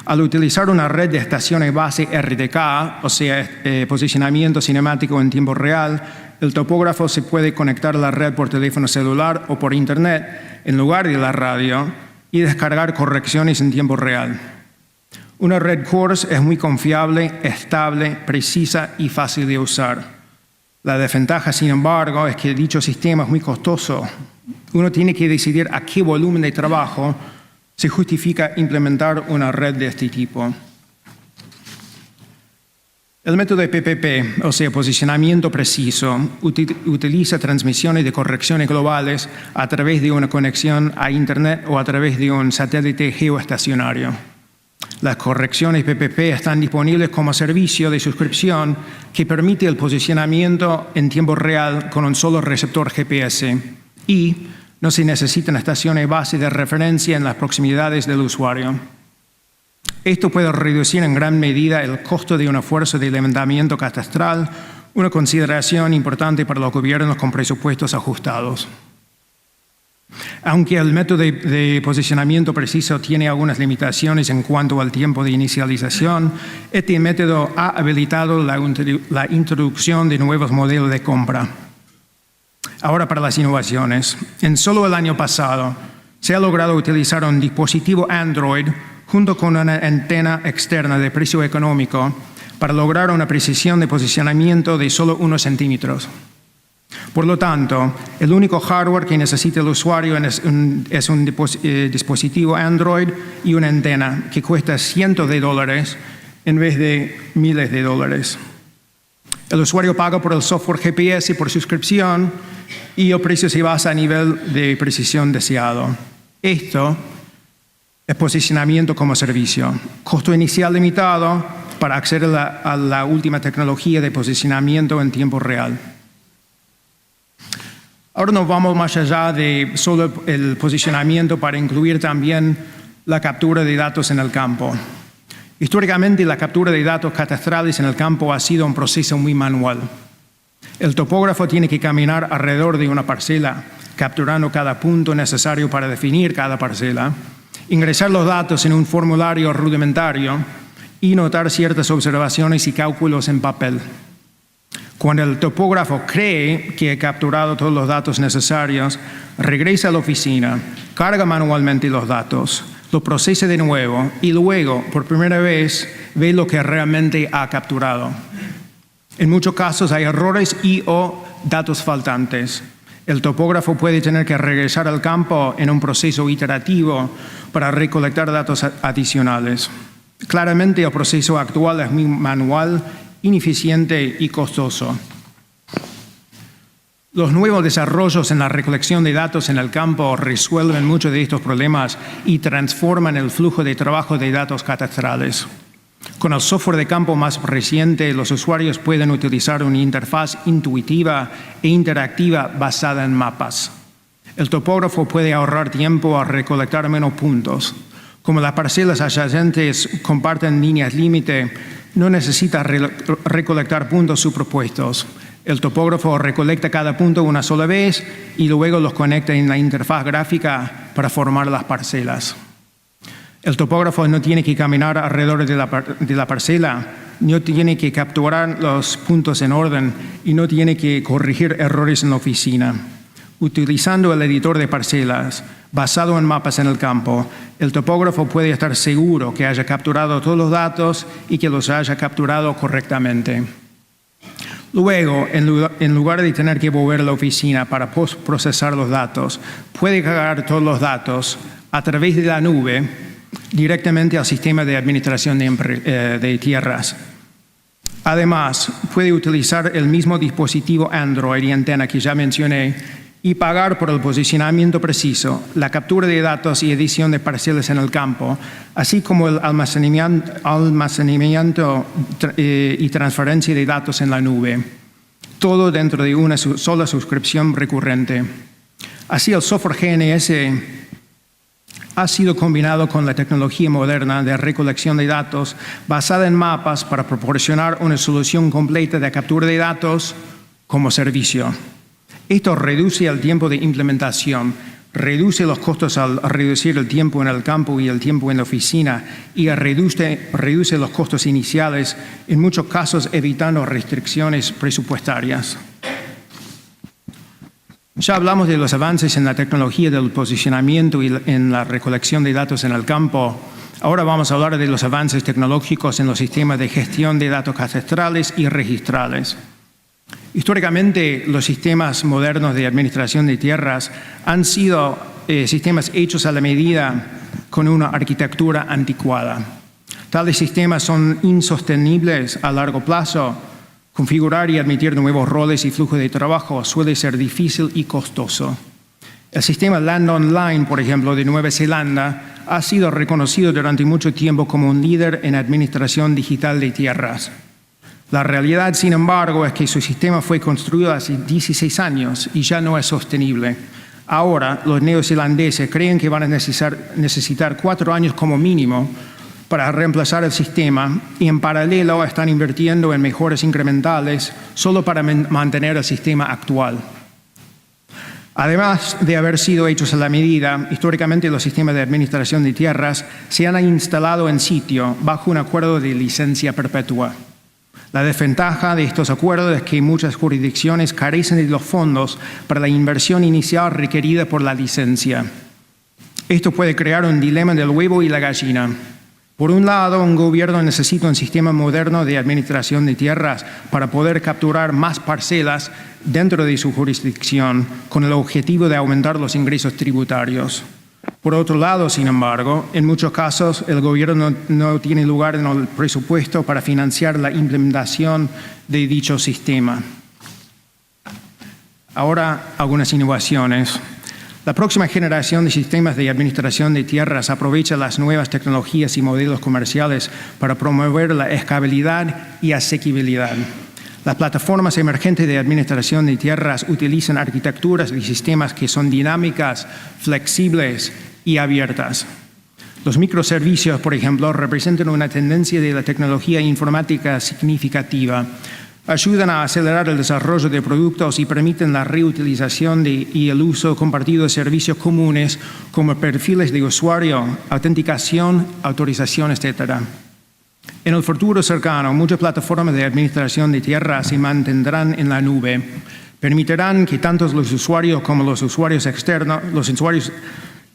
Al utilizar una red de estaciones base RTK, o sea, posicionamiento cinemático en tiempo real, el topógrafo se puede conectar a la red por teléfono celular o por internet en lugar de la radio y descargar correcciones en tiempo real. Una red Course es muy confiable, estable, precisa y fácil de usar. La desventaja, sin embargo, es que dicho sistema es muy costoso. Uno tiene que decidir a qué volumen de trabajo se justifica implementar una red de este tipo. El método de PPP, o sea, posicionamiento preciso, utiliza transmisiones de correcciones globales a través de una conexión a Internet o a través de un satélite geoestacionario. Las correcciones PPP están disponibles como servicio de suscripción que permite el posicionamiento en tiempo real con un solo receptor GPS y no se necesitan estaciones base de referencia en las proximidades del usuario. Esto puede reducir en gran medida el costo de un esfuerzo de levantamiento catastral, una consideración importante para los gobiernos con presupuestos ajustados. Aunque el método de posicionamiento preciso tiene algunas limitaciones en cuanto al tiempo de inicialización, este método ha habilitado la introducción de nuevos modelos de compra. Ahora para las innovaciones. En solo el año pasado se ha logrado utilizar un dispositivo Android junto con una antena externa de precio económico para lograr una precisión de posicionamiento de solo 1 centímetros. Por lo tanto, el único hardware que necesita el usuario es un dispositivo Android y una antena que cuesta cientos de dólares en vez de miles de dólares. El usuario paga por el software GPS por suscripción y el precio se basa a nivel de precisión deseado. Esto es posicionamiento como servicio. Costo inicial limitado para acceder a la última tecnología de posicionamiento en tiempo real. Ahora nos vamos más allá de solo el posicionamiento para incluir también la captura de datos en el campo. Históricamente, la captura de datos catastrales en el campo ha sido un proceso muy manual. El topógrafo tiene que caminar alrededor de una parcela, capturando cada punto necesario para definir cada parcela, ingresar los datos en un formulario rudimentario y notar ciertas observaciones y cálculos en papel. Cuando el topógrafo cree que ha capturado todos los datos necesarios, regresa a la oficina, carga manualmente los datos, lo procesa de nuevo y luego, por primera vez, ve lo que realmente ha capturado. En muchos casos hay errores o datos faltantes. El topógrafo puede tener que regresar al campo en un proceso iterativo para recolectar datos adicionales. Claramente, el proceso actual es muy manual, ineficiente y costoso. Los nuevos desarrollos en la recolección de datos en el campo resuelven muchos de estos problemas y transforman el flujo de trabajo de datos catastrales. Con el software de campo más reciente, los usuarios pueden utilizar una interfaz intuitiva e interactiva basada en mapas. El topógrafo puede ahorrar tiempo al recolectar menos puntos. Como las parcelas adyacentes comparten líneas límite, no necesita recolectar puntos superpuestos. El topógrafo recolecta cada punto una sola vez y luego los conecta en la interfaz gráfica para formar las parcelas. El topógrafo no tiene que caminar alrededor de la parcela, no tiene que capturar los puntos en orden y no tiene que corregir errores en la oficina. Utilizando el editor de parcelas basado en mapas en el campo, el topógrafo puede estar seguro que haya capturado todos los datos y que los haya capturado correctamente. Luego, en lugar de tener que volver a la oficina para procesar los datos, puede cargar todos los datos a través de la nube directamente al sistema de administración de tierras. Además, puede utilizar el mismo dispositivo Android y antena que ya mencioné y pagar por el posicionamiento preciso, la captura de datos y edición de parcelas en el campo, así como el almacenamiento y transferencia de datos en la nube, todo dentro de una sola suscripción recurrente. Así, el software GNS ha sido combinado con la tecnología moderna de recolección de datos basada en mapas para proporcionar una solución completa de captura de datos como servicio. Esto reduce el tiempo de implementación, reduce los costos al reducir el tiempo en el campo y el tiempo en la oficina y reduce los costos iniciales, en muchos casos evitando restricciones presupuestarias. Ya hablamos de los avances en la tecnología del posicionamiento y en la recolección de datos en el campo. Ahora vamos a hablar de los avances tecnológicos en los sistemas de gestión de datos catastrales y registrales. Históricamente, los sistemas modernos de administración de tierras han sido sistemas hechos a la medida con una arquitectura anticuada. Tales sistemas son insostenibles a largo plazo. Configurar y admitir nuevos roles y flujo de trabajo suele ser difícil y costoso. El sistema Land Online, por ejemplo, de Nueva Zelanda, ha sido reconocido durante mucho tiempo como un líder en administración digital de tierras. La realidad, sin embargo, es que su sistema fue construido hace 16 años y ya no es sostenible. Ahora, los neozelandeses creen que van a necesitar 4 años como mínimo para reemplazar el sistema y en paralelo están invirtiendo en mejoras incrementales solo para mantener el sistema actual. Además de haber sido hechos a la medida, históricamente los sistemas de administración de tierras se han instalado en sitio bajo un acuerdo de licencia perpetua. La desventaja de estos acuerdos es que muchas jurisdicciones carecen de los fondos para la inversión inicial requerida por la licencia. Esto puede crear un dilema del huevo y la gallina. Por un lado, un gobierno necesita un sistema moderno de administración de tierras para poder capturar más parcelas dentro de su jurisdicción con el objetivo de aumentar los ingresos tributarios. Por otro lado, sin embargo, en muchos casos el gobierno no tiene lugar en el presupuesto para financiar la implementación de dicho sistema. Ahora, algunas innovaciones. La próxima generación de sistemas de administración de tierras aprovecha las nuevas tecnologías y modelos comerciales para promover la escalabilidad y asequibilidad. Las plataformas emergentes de administración de tierras utilizan arquitecturas y sistemas que son dinámicas, flexibles y abiertas. Los microservicios, por ejemplo, representan una tendencia de la tecnología informática significativa. Ayudan a acelerar el desarrollo de productos y permiten la reutilización y el uso compartido de servicios comunes como perfiles de usuario, autenticación, autorización, etc. En el futuro cercano, muchas plataformas de administración de tierras se mantendrán en la nube. Permitirán que tanto los usuarios como los usuarios externos, los usuarios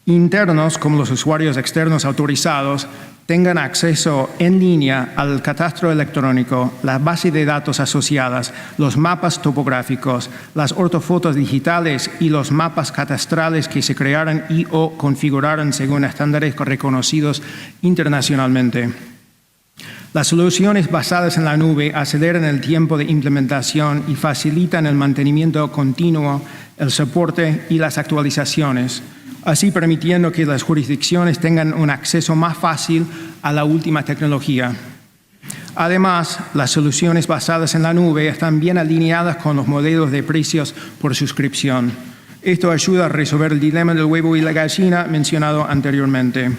internos como los usuarios externos autorizados tengan acceso en línea al catastro electrónico, las bases de datos asociadas, los mapas topográficos, las ortofotos digitales y los mapas catastrales que se crearan y o configuraran según estándares reconocidos internacionalmente. Las soluciones basadas en la nube aceleran el tiempo de implementación y facilitan el mantenimiento continuo, el soporte y las actualizaciones, así permitiendo que las jurisdicciones tengan un acceso más fácil a la última tecnología. Además, las soluciones basadas en la nube están bien alineadas con los modelos de precios por suscripción. Esto ayuda a resolver el dilema del huevo y la gallina mencionado anteriormente.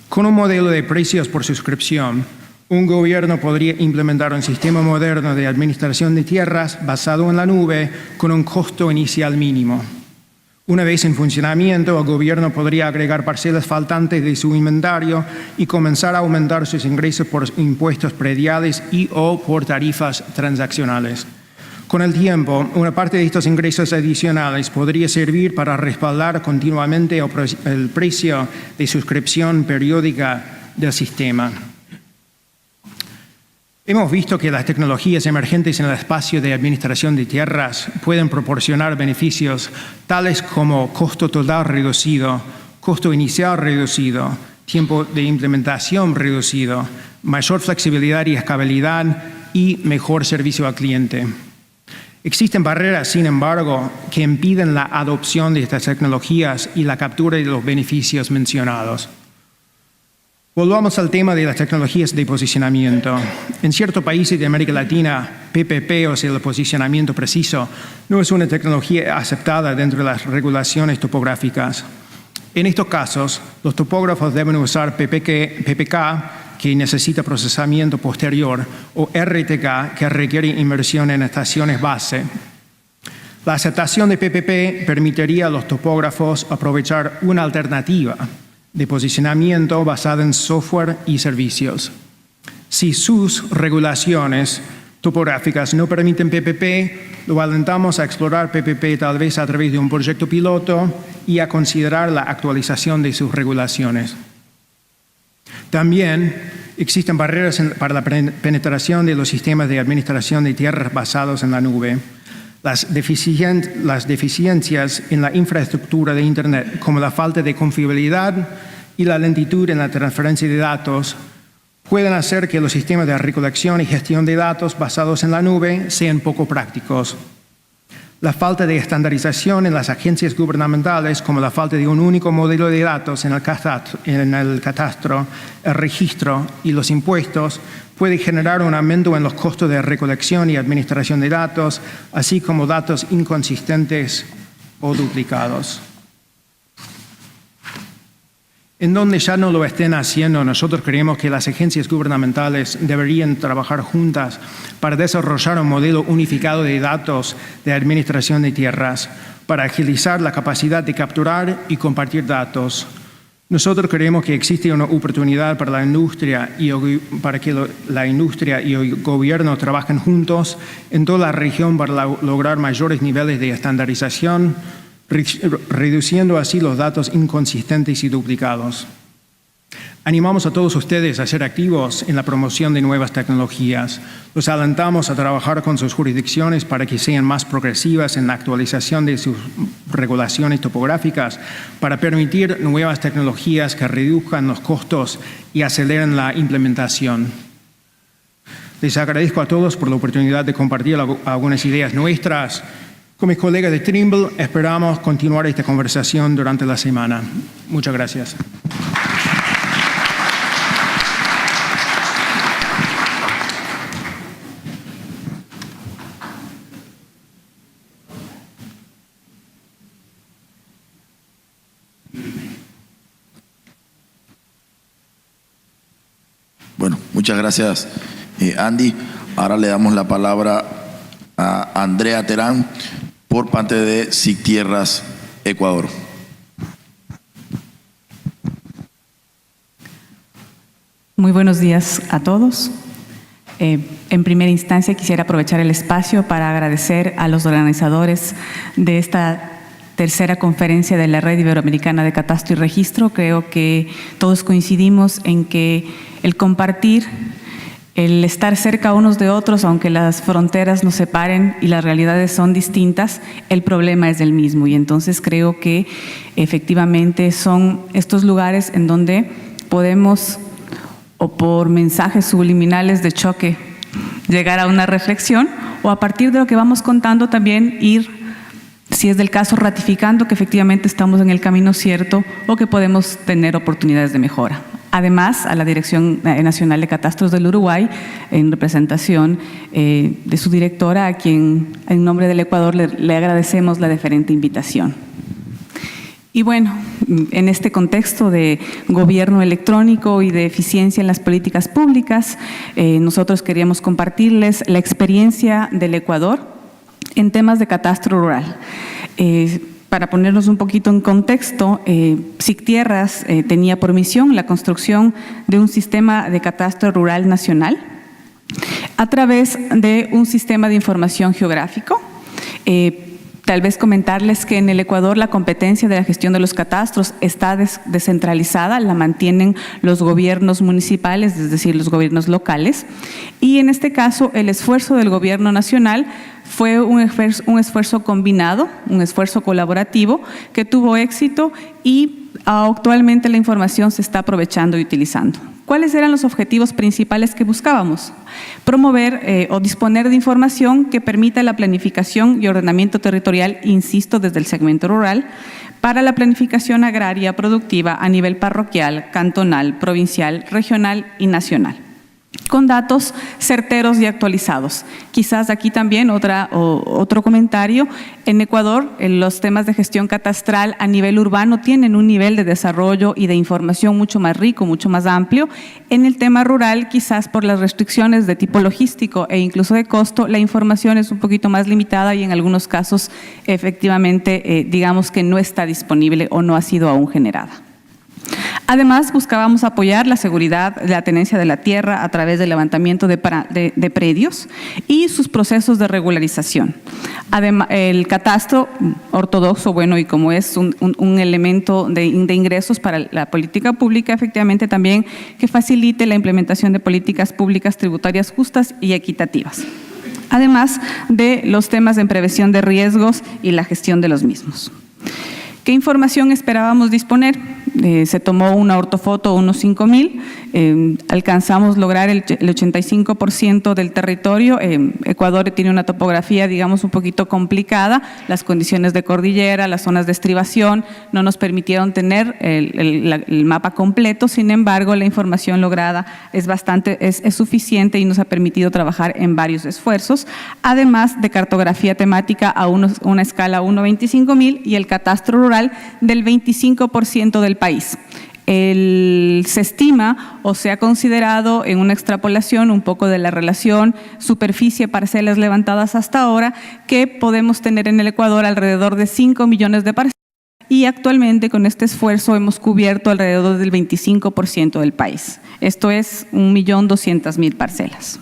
Con un modelo de precios por suscripción, un gobierno podría implementar un sistema moderno de administración de tierras basado en la nube con un costo inicial mínimo. Una vez en funcionamiento, el gobierno podría agregar parcelas faltantes de su inventario y comenzar a aumentar sus ingresos por impuestos prediales y o por tarifas transaccionales. Con el tiempo, una parte de estos ingresos adicionales podría servir para respaldar continuamente el precio de suscripción periódica del sistema. Hemos visto que las tecnologías emergentes en el espacio de administración de tierras pueden proporcionar beneficios tales como costo total reducido, costo inicial reducido, tiempo de implementación reducido, mayor flexibilidad y escalabilidad y mejor servicio al cliente. Existen barreras, sin embargo, que impiden la adopción de estas tecnologías y la captura de los beneficios mencionados. Volvamos al tema de las tecnologías de posicionamiento. En ciertos países de América Latina, PPP, o sea, el posicionamiento preciso, no es una tecnología aceptada dentro de las regulaciones topográficas. En estos casos, los topógrafos deben usar PPK, que necesita procesamiento posterior, o RTK, que requiere inversión en estaciones base. La aceptación de PPP permitiría a los topógrafos aprovechar una alternativa de posicionamiento basada en software y servicios. Si sus regulaciones topográficas no permiten PPP, lo alentamos a explorar PPP tal vez a través de un proyecto piloto y a considerar la actualización de sus regulaciones. También existen barreras para la penetración de los sistemas de administración de tierras basados en la nube. Las deficiencias en la infraestructura de Internet, como la falta de confiabilidad y la lentitud en la transferencia de datos, pueden hacer que los sistemas de recolección y gestión de datos basados en la nube sean poco prácticos. La falta de estandarización en las agencias gubernamentales, como la falta de un único modelo de datos en el catastro, el registro y los impuestos, puede generar un aumento en los costos de recolección y administración de datos, así como datos inconsistentes o duplicados. En donde ya no lo estén haciendo, nosotros creemos que las agencias gubernamentales deberían trabajar juntas para desarrollar un modelo unificado de datos de administración de tierras, para agilizar la capacidad de capturar y compartir datos. Nosotros creemos que existe una oportunidad para la industria para que la industria y el gobierno trabajen juntos en toda la región para lograr mayores niveles de estandarización, reduciendo así los datos inconsistentes y duplicados. Animamos a todos ustedes a ser activos en la promoción de nuevas tecnologías. Los alentamos a trabajar con sus jurisdicciones para que sean más progresivas en la actualización de sus regulaciones topográficas, para permitir nuevas tecnologías que reduzcan los costos y aceleren la implementación. Les agradezco a todos por la oportunidad de compartir algunas ideas nuestras. Con mis colegas de Trimble esperamos continuar esta conversación durante la semana. Muchas gracias. Bueno, muchas gracias, Andy. Ahora le damos la palabra a Andrea Terán por parte de SIC Tierras Ecuador. Muy buenos días a todos. En primera instancia quisiera aprovechar el espacio para agradecer a los organizadores de esta tercera conferencia de la Red Iberoamericana de Catastro y Registro. Creo que todos coincidimos en que el compartir, el estar cerca unos de otros, aunque las fronteras nos separen y las realidades son distintas, el problema es el mismo. Y entonces creo que efectivamente son estos lugares en donde podemos, o por mensajes subliminales de choque, llegar a una reflexión, o a partir de lo que vamos contando también ir, si es del caso, ratificando que efectivamente estamos en el camino cierto o que podemos tener oportunidades de mejora. Además, a la Dirección Nacional de Catastros del Uruguay, en representación de su directora, a quien en nombre del Ecuador le agradecemos la deferente invitación. Y bueno, en este contexto de gobierno electrónico y de eficiencia en las políticas públicas, nosotros queríamos compartirles la experiencia del Ecuador en temas de catastro rural. Para ponernos un poquito en contexto, SIC Tierras tenía por misión la construcción de un sistema de catastro rural nacional a través de un sistema de información geográfico. Tal vez comentarles que en el Ecuador la competencia de la gestión de los catastros está descentralizada, la mantienen los gobiernos municipales, es decir, los gobiernos locales, y en este caso el esfuerzo del gobierno nacional fue un esfuerzo combinado, un esfuerzo colaborativo que tuvo éxito y actualmente la información se está aprovechando y utilizando. ¿Cuáles eran los objetivos principales que buscábamos? Promover o disponer de información que permita la planificación y ordenamiento territorial, insisto, desde el segmento rural, para la planificación agraria productiva a nivel parroquial, cantonal, provincial, regional y nacional, con datos certeros y actualizados. Quizás aquí también otro comentario. En Ecuador, los temas de gestión catastral a nivel urbano tienen un nivel de desarrollo y de información mucho más rico, mucho más amplio. En el tema rural, quizás por las restricciones de tipo logístico e incluso de costo, la información es un poquito más limitada y en algunos casos efectivamente digamos que no está disponible o no ha sido aún generada. Además, buscábamos apoyar la seguridad de la tenencia de la tierra a través del levantamiento de predios y sus procesos de regularización. Además, el catastro ortodoxo, bueno, y como es un elemento de ingresos para la política pública, efectivamente también que facilite la implementación de políticas públicas tributarias justas y equitativas. Además de los temas en prevención de riesgos y la gestión de los mismos. ¿Qué información esperábamos disponer? Se tomó una ortofoto, unos 5,000, alcanzamos lograr el 85% del territorio. Ecuador tiene una topografía, digamos, un poquito complicada, las condiciones de cordillera, las zonas de estribación no nos permitieron tener el mapa completo, sin embargo, la información lograda es suficiente y nos ha permitido trabajar en varios esfuerzos, además de cartografía temática a una escala 1/25,000 y el catastro rural del 25% del país. Se estima o se ha considerado en una extrapolación un poco de la relación superficie-parcelas levantadas hasta ahora que podemos tener en el Ecuador alrededor de 5 millones de parcelas y actualmente con este esfuerzo hemos cubierto alrededor del 25% del país. Esto es 1.200.000 parcelas.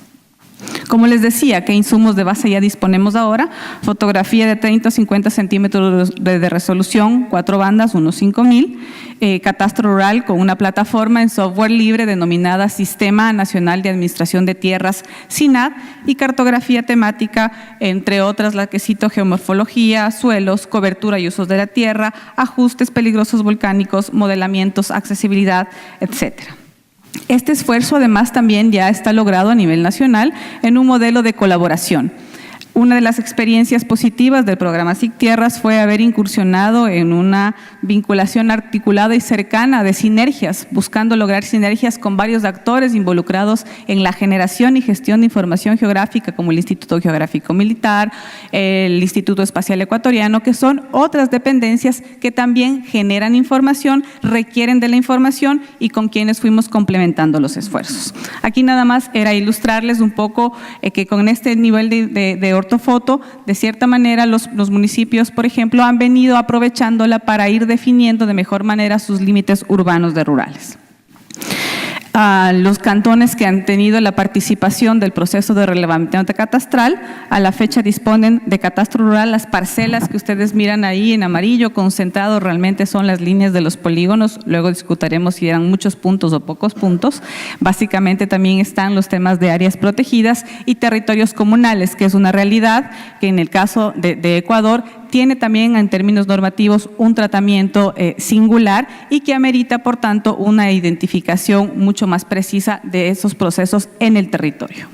Como les decía, ¿qué insumos de base ya disponemos ahora? Fotografía de 30 a 50 centímetros de resolución, 4 bandas, unos 5,000. Catastro rural con una plataforma en software libre denominada Sistema Nacional de Administración de Tierras, SINAT, y cartografía temática, entre otras la que cito: geomorfología, suelos, cobertura y usos de la tierra, ajustes peligrosos volcánicos, modelamientos, accesibilidad, etcétera. Este esfuerzo además también ya está logrado a nivel nacional en un modelo de colaboración. Una de las experiencias positivas del programa SIC Tierras fue haber incursionado en una vinculación articulada y cercana de sinergias, buscando lograr sinergias con varios actores involucrados en la generación y gestión de información geográfica, como el Instituto Geográfico Militar, el Instituto Espacial Ecuatoriano, que son otras dependencias que también generan información, requieren de la información y con quienes fuimos complementando los esfuerzos. Aquí nada más era ilustrarles un poco que con este nivel de ortofoto, de cierta manera los municipios, por ejemplo, han venido aprovechándola para ir definiendo de mejor manera sus límites urbanos de rurales. Los cantones que han tenido la participación del proceso de relevamiento catastral, a la fecha disponen de catastro rural. Las parcelas que ustedes miran ahí en amarillo concentrado realmente son las líneas de los polígonos, luego discutiremos si eran muchos puntos o pocos puntos. Básicamente también están los temas de áreas protegidas y territorios comunales, que es una realidad que en el caso de Ecuador tiene también en términos normativos un tratamiento singular y que amerita, por tanto, una identificación mucho más precisa de esos procesos en el territorio.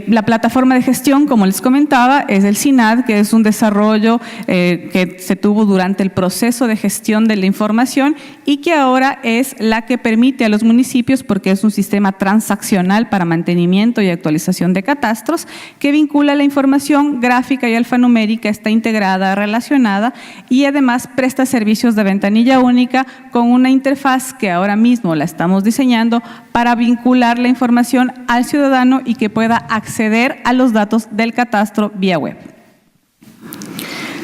La plataforma de gestión, como les comentaba, es el SINAT, que es un desarrollo que se tuvo durante el proceso de gestión de la información y que ahora es la que permite a los municipios, porque es un sistema transaccional para mantenimiento y actualización de catastros, que vincula la información gráfica y alfanumérica, está integrada, relacionada y además presta servicios de ventanilla única con una interfaz que ahora mismo la estamos diseñando para vincular la información al ciudadano y que pueda acceder a los datos del catastro vía web.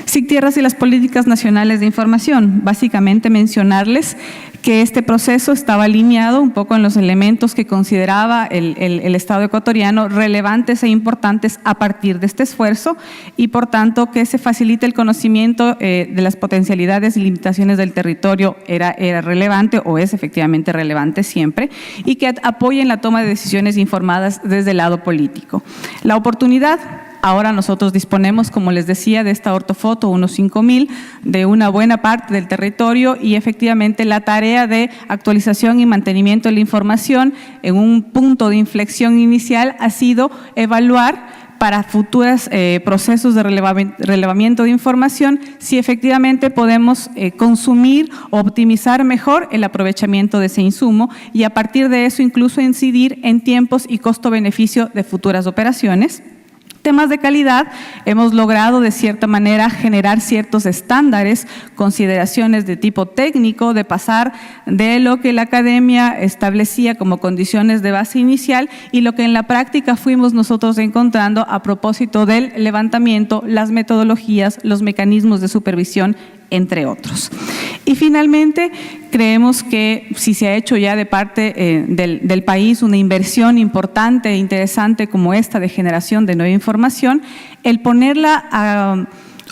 SIC Tierras y las políticas nacionales de información. Básicamente mencionarles que este proceso estaba alineado un poco en los elementos que consideraba el Estado ecuatoriano relevantes e importantes a partir de este esfuerzo y por tanto que se facilite el conocimiento de las potencialidades y limitaciones del territorio era relevante o es efectivamente relevante siempre y que apoyen la toma de decisiones informadas desde el lado político. La oportunidad. Ahora nosotros disponemos, como les decía, de esta ortofoto, unos 5,000, de una buena parte del territorio y efectivamente la tarea de actualización y mantenimiento de la información en un punto de inflexión inicial ha sido evaluar para futuros procesos de relevamiento de información si efectivamente podemos consumir o optimizar mejor el aprovechamiento de ese insumo y a partir de eso incluso incidir en tiempos y costo-beneficio de futuras operaciones. Temas de calidad, hemos logrado de cierta manera generar ciertos estándares, consideraciones de tipo técnico, de pasar de lo que la academia establecía como condiciones de base inicial y lo que en la práctica fuimos nosotros encontrando a propósito del levantamiento, las metodologías, los mecanismos de supervisión, entre otros. Y finalmente, creemos que si se ha hecho ya de parte del país una inversión importante e interesante como esta de generación de nueva información, el ponerla a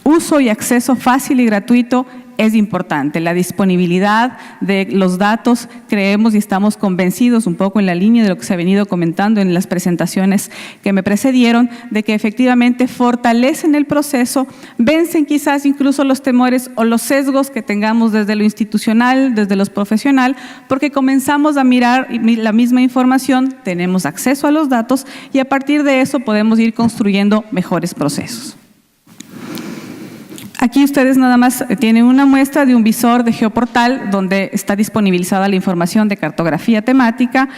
uso y acceso fácil y gratuito es importante. La disponibilidad de los datos, creemos y estamos convencidos un poco en la línea de lo que se ha venido comentando en las presentaciones que me precedieron, de que efectivamente fortalecen el proceso, vencen quizás incluso los temores o los sesgos que tengamos desde lo institucional, desde lo profesional, porque comenzamos a mirar la misma información, tenemos acceso a los datos y a partir de eso podemos ir construyendo mejores procesos. Aquí ustedes nada más tienen una muestra de un visor de Geoportal donde está disponibilizada la información de cartografía temática,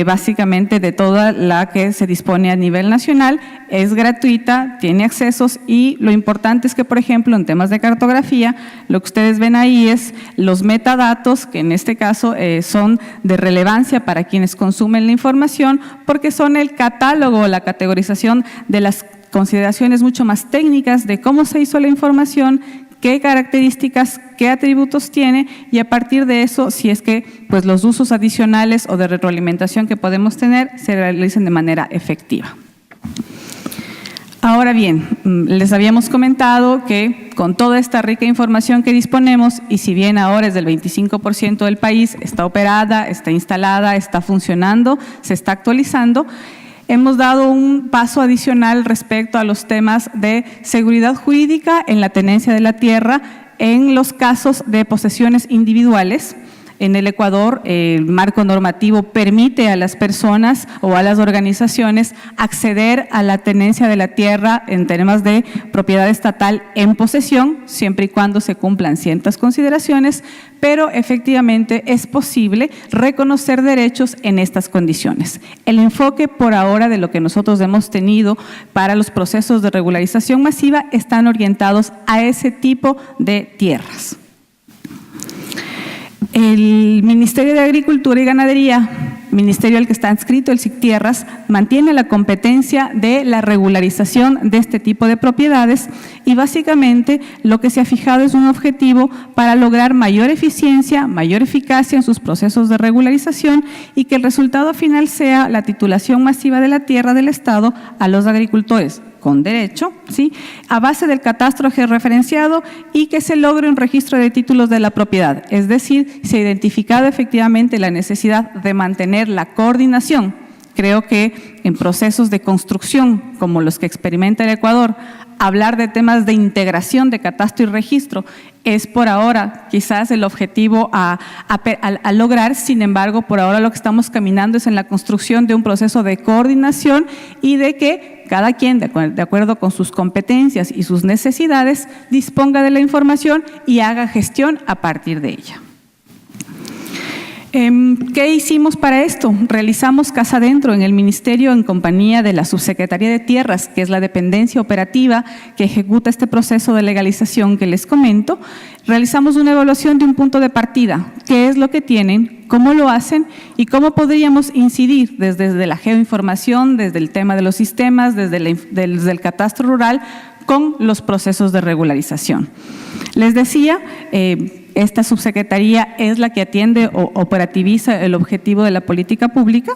básicamente de toda la que se dispone a nivel nacional. Es gratuita, tiene accesos y lo importante es que, por ejemplo, en temas de cartografía, lo que ustedes ven ahí es los metadatos, que en este caso son de relevancia para quienes consumen la información, porque son el catálogo, la categorización de las consideraciones mucho más técnicas de cómo se hizo la información, qué características, qué atributos tiene, y a partir de eso, si es que pues, los usos adicionales o de retroalimentación que podemos tener se realicen de manera efectiva. Ahora bien, les habíamos comentado que con toda esta rica información que disponemos, y si bien ahora es del 25% del país, está operada, está instalada, está funcionando, se está actualizando, hemos dado un paso adicional respecto a los temas de seguridad jurídica en la tenencia de la tierra en los casos de posesiones individuales. En el Ecuador, el marco normativo permite a las personas o a las organizaciones acceder a la tenencia de la tierra en temas de propiedad estatal en posesión, siempre y cuando se cumplan ciertas consideraciones, pero efectivamente es posible reconocer derechos en estas condiciones. El enfoque por ahora de lo que nosotros hemos tenido para los procesos de regularización masiva están orientados a ese tipo de tierras. El Ministerio de Agricultura y Ganadería, ministerio al que está adscrito el SICTierras, mantiene la competencia de la regularización de este tipo de propiedades y básicamente lo que se ha fijado es un objetivo para lograr mayor eficiencia, mayor eficacia en sus procesos de regularización y que el resultado final sea la titulación masiva de la tierra del Estado a los agricultores con derecho, ¿sí?, a base del catastro georreferenciado y que se logre un registro de títulos de la propiedad. Es decir, se ha identificado efectivamente la necesidad de mantener la coordinación. Creo que en procesos de construcción como los que experimenta el Ecuador, hablar de temas de integración de catastro y registro es por ahora quizás el objetivo a lograr. Sin embargo, por ahora lo que estamos caminando es en la construcción de un proceso de coordinación y de que cada quien, de acuerdo con sus competencias y sus necesidades, disponga de la información y haga gestión a partir de ella. ¿Qué hicimos para esto? Realizamos casa adentro en el Ministerio en compañía de la Subsecretaría de Tierras, que es la dependencia operativa que ejecuta este proceso de legalización que les comento. Realizamos una evaluación de un punto de partida, qué es lo que tienen, cómo lo hacen y cómo podríamos incidir desde la geoinformación, desde el tema de los sistemas, desde el catastro rural, con los procesos de regularización. Les decía, esta subsecretaría es la que atiende o operativiza el objetivo de la política pública.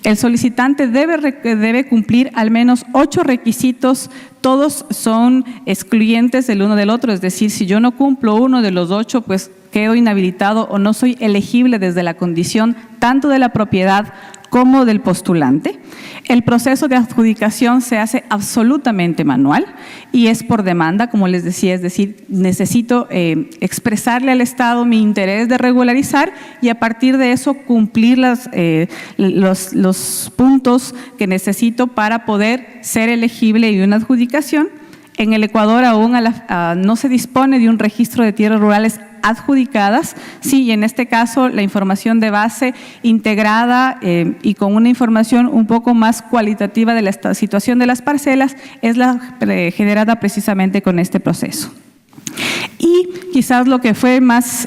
El solicitante debe cumplir al menos 8 requisitos, todos son excluyentes el uno del otro, es decir, si yo no cumplo uno de los 8, pues quedo inhabilitado o no soy elegible desde la condición tanto de la propiedad como del postulante. El proceso de adjudicación se hace absolutamente manual y es por demanda, como les decía, es decir, necesito expresarle al Estado mi interés de regularizar y a partir de eso cumplir los puntos que necesito para poder ser elegible y una adjudicación. En el Ecuador aún no se dispone de un registro de tierras rurales adjudicadas, sí, y en este caso la información de base integrada y con una información un poco más cualitativa de la situación de las parcelas es la generada precisamente con este proceso. Y quizás lo que fue más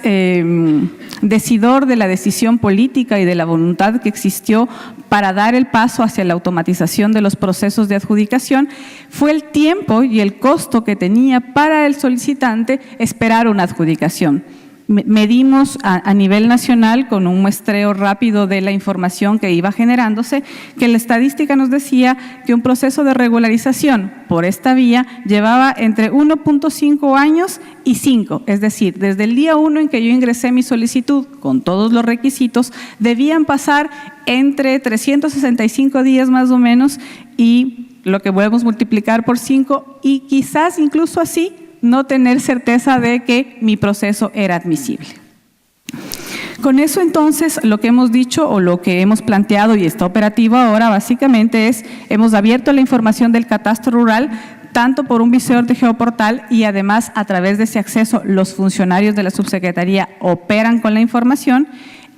decidor de la decisión política y de la voluntad que existió para dar el paso hacia la automatización de los procesos de adjudicación fue el tiempo y el costo que tenía para el solicitante esperar una adjudicación. Medimos a nivel nacional con un muestreo rápido de la información que iba generándose, que la estadística nos decía que un proceso de regularización por esta vía llevaba entre 1.5 años y 5, es decir, desde el día 1 en que yo ingresé mi solicitud con todos los requisitos, debían pasar entre 365 días más o menos y lo que podemos multiplicar por 5 y quizás incluso así no tener certeza de que mi proceso era admisible. Con eso entonces lo que hemos dicho o lo que hemos planteado y está operativo ahora básicamente es, hemos abierto la información del catastro rural tanto por un visor de geoportal y además a través de ese acceso los funcionarios de la subsecretaría operan con la información.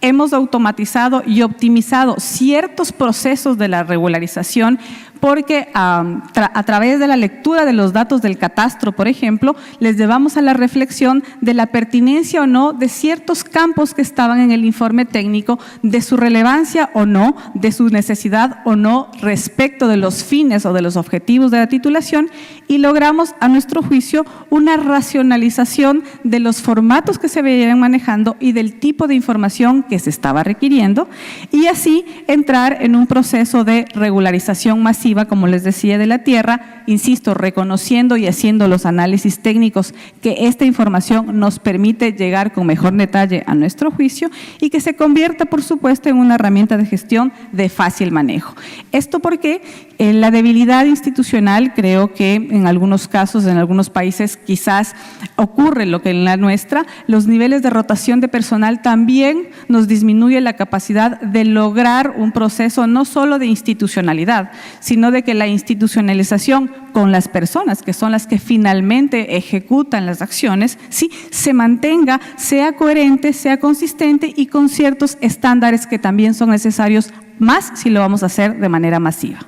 Hemos automatizado y optimizado ciertos procesos de la regularización porque a través de la lectura de los datos del catastro, por ejemplo, les llevamos a la reflexión de la pertinencia o no de ciertos campos que estaban en el informe técnico, de su relevancia o no, de su necesidad o no respecto de los fines o de los objetivos de la titulación, y logramos, a nuestro juicio, una racionalización de los formatos que se venían manejando y del tipo de información que se estaba requiriendo, y así entrar en un proceso de regularización masiva, como les decía, de la tierra, insisto, reconociendo y haciendo los análisis técnicos que esta información nos permite llegar con mejor detalle a nuestro juicio y que se convierta, por supuesto, en una herramienta de gestión de fácil manejo. Esto porque la debilidad institucional, creo que en algunos casos, en algunos países quizás ocurre lo que en la nuestra, los niveles de rotación de personal también nos disminuye la capacidad de lograr un proceso no solo de institucionalidad, sino de que la institucionalización con las personas, que son las que finalmente ejecutan las acciones, sí, se mantenga, sea coherente, sea consistente y con ciertos estándares que también son necesarios, más si lo vamos a hacer de manera masiva.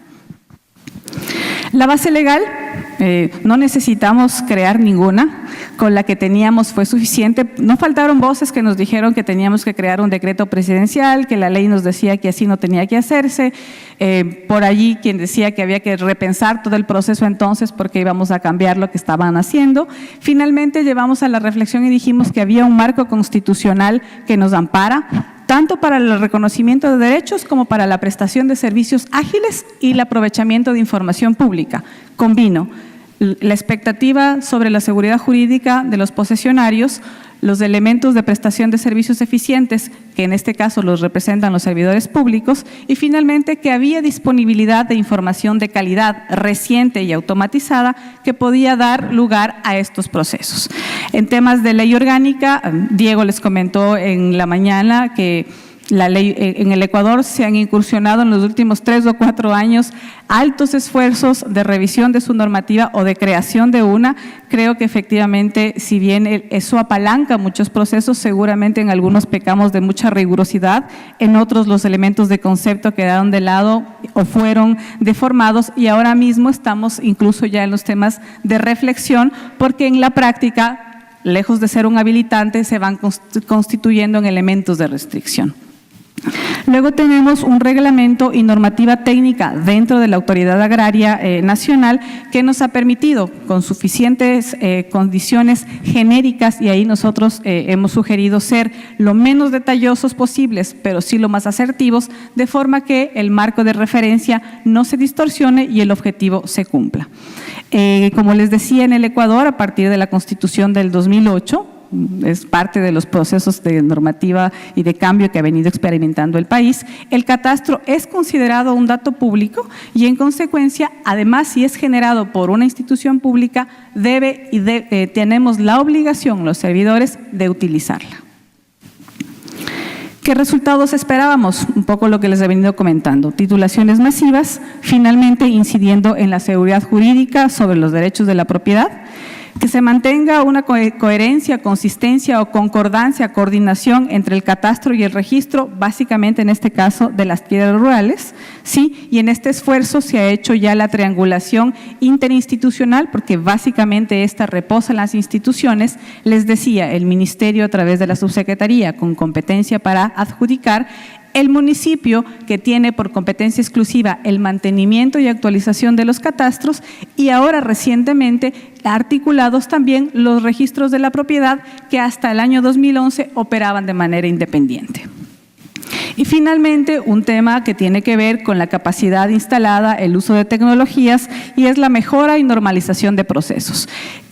La base legal, no necesitamos crear ninguna, con la que teníamos fue suficiente. No faltaron voces que nos dijeron que teníamos que crear un decreto presidencial, que la ley nos decía que así no tenía que hacerse, por allí quien decía que había que repensar todo el proceso entonces porque íbamos a cambiar lo que estaban haciendo. Finalmente llevamos a la reflexión y dijimos que había un marco constitucional que nos ampara, tanto para el reconocimiento de derechos como para la prestación de servicios ágiles y el aprovechamiento de información pública. Combino la expectativa sobre la seguridad jurídica de los posesionarios, los elementos de prestación de servicios eficientes, que en este caso los representan los servidores públicos, y finalmente que había disponibilidad de información de calidad reciente y automatizada que podía dar lugar a estos procesos. En temas de ley orgánica, Diego les comentó en la mañana que la ley en el Ecuador se han incursionado en los últimos 3 o 4 años altos esfuerzos de revisión de su normativa o de creación de una. Creo que efectivamente, si bien eso apalanca muchos procesos, seguramente en algunos pecamos de mucha rigurosidad, en otros los elementos de concepto quedaron de lado o fueron deformados, y ahora mismo estamos incluso ya en los temas de reflexión, porque en la práctica, lejos de ser un habilitante, se van constituyendo en elementos de restricción. Luego tenemos un reglamento y normativa técnica dentro de la Autoridad Agraria Nacional que nos ha permitido, con suficientes condiciones genéricas, y ahí nosotros hemos sugerido ser lo menos detallosos posibles, pero sí lo más asertivos, de forma que el marco de referencia no se distorsione y el objetivo se cumpla. Como les decía, en el Ecuador, a partir de la Constitución del 2008, es parte de los procesos de normativa y de cambio que ha venido experimentando el país, el catastro es considerado un dato público y, en consecuencia, además, si es generado por una institución pública, tenemos la obligación, los servidores, de utilizarla. ¿Qué resultados esperábamos? Un poco lo que les he venido comentando. Titulaciones masivas, finalmente incidiendo en la seguridad jurídica sobre los derechos de la propiedad, que se mantenga una coherencia, consistencia o concordancia, coordinación entre el catastro y el registro, básicamente en este caso de las tierras rurales, ¿sí? Y en este esfuerzo se ha hecho ya la triangulación interinstitucional, porque básicamente esta reposa en las instituciones. Les decía, el Ministerio a través de la Subsecretaría con competencia para adjudicar, el municipio que tiene por competencia exclusiva el mantenimiento y actualización de los catastros, y ahora recientemente articulados también los registros de la propiedad que hasta el año 2011 operaban de manera independiente. Y finalmente, un tema que tiene que ver con la capacidad instalada, el uso de tecnologías, y es la mejora y normalización de procesos.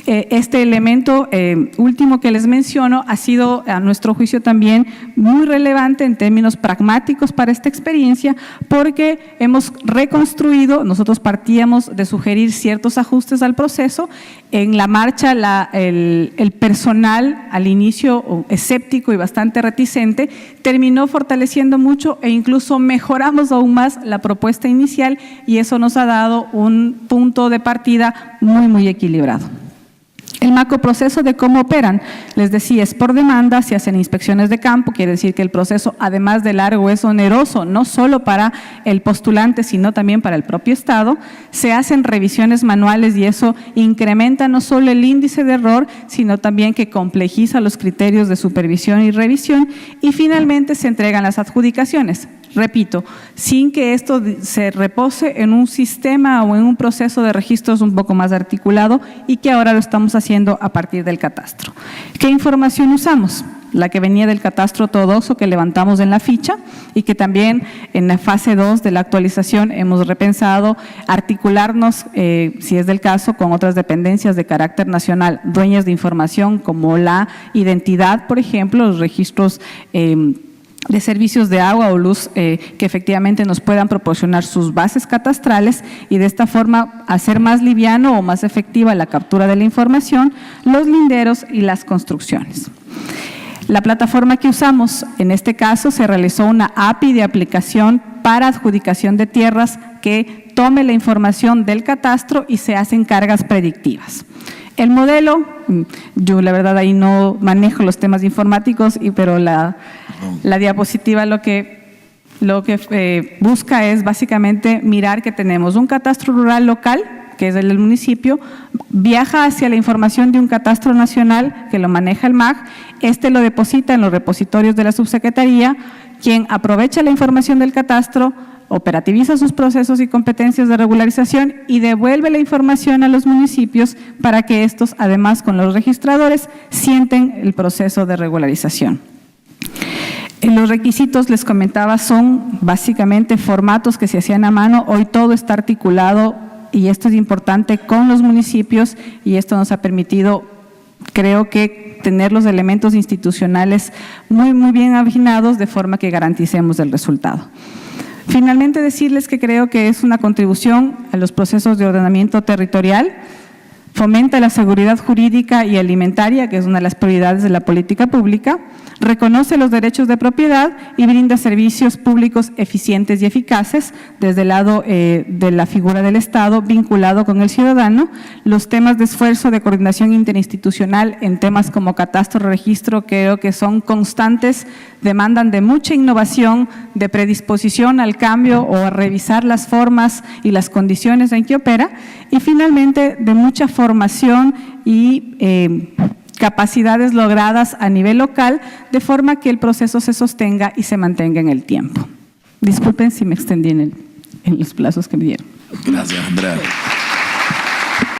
Este elemento último que les menciono ha sido, a nuestro juicio, también muy relevante en términos pragmáticos para esta experiencia, porque hemos reconstruido, nosotros partíamos de sugerir ciertos ajustes al proceso. En la marcha, el personal, al inicio escéptico y bastante reticente, terminó fortaleciendo mucho e incluso mejoramos aún más la propuesta inicial, y eso nos ha dado un punto de partida muy equilibrado. El macroproceso de cómo operan, les decía, es por demanda, se hacen inspecciones de campo, quiere decir que el proceso, además de largo, es oneroso, no solo para el postulante, sino también para el propio Estado. Se hacen revisiones manuales y eso incrementa no solo el índice de error, sino también que complejiza los criterios de supervisión y revisión, y finalmente se entregan las adjudicaciones. Repito, sin que esto se repose en un sistema o en un proceso de registros un poco más articulado, y que ahora lo estamos haciendo a partir del catastro. ¿Qué información usamos? La que venía del catastro ortodoxo que levantamos en la ficha, y que también en la fase 2 de la actualización hemos repensado articularnos, si es del caso, con otras dependencias de carácter nacional, dueñas de información como la identidad, por ejemplo, los registros de servicios de agua o luz, que efectivamente nos puedan proporcionar sus bases catastrales, y de esta forma hacer más liviano o más efectiva la captura de la información, los linderos y las construcciones. La plataforma que usamos, en este caso, se realizó una API de aplicación para adjudicación de tierras que tome la información del catastro y se hacen cargas predictivas. El modelo, yo la verdad ahí no manejo los temas informáticos, pero la diapositiva lo que busca es básicamente mirar que tenemos un catastro rural local, que es el del municipio, viaja hacia la información de un catastro nacional que lo maneja el MAG, lo deposita en los repositorios de la subsecretaría, quien aprovecha la información del catastro, operativiza sus procesos y competencias de regularización y devuelve la información a los municipios para que estos, además con los registradores, sienten el proceso de regularización. Los requisitos, les comentaba, son básicamente formatos que se hacían a mano. Hoy todo está articulado, y esto es importante, con los municipios, y esto nos ha permitido, creo que, tener los elementos institucionales muy bien afinados, de forma que garanticemos el resultado. Finalmente, decirles que creo que es una contribución a los procesos de ordenamiento territorial, fomenta la seguridad jurídica y alimentaria, que es una de las prioridades de la política pública, reconoce los derechos de propiedad y brinda servicios públicos eficientes y eficaces desde el lado de la figura del Estado vinculado con el ciudadano. Los temas de esfuerzo de coordinación interinstitucional en temas como catastro, registro, creo que son constantes, demandan de mucha innovación, de predisposición al cambio o a revisar las formas y las condiciones en que opera, y finalmente de mucha formación y capacidades logradas a nivel local, de forma que el proceso se sostenga y se mantenga en el tiempo. Disculpen si me extendí en los plazos que me dieron. Gracias, Andrea.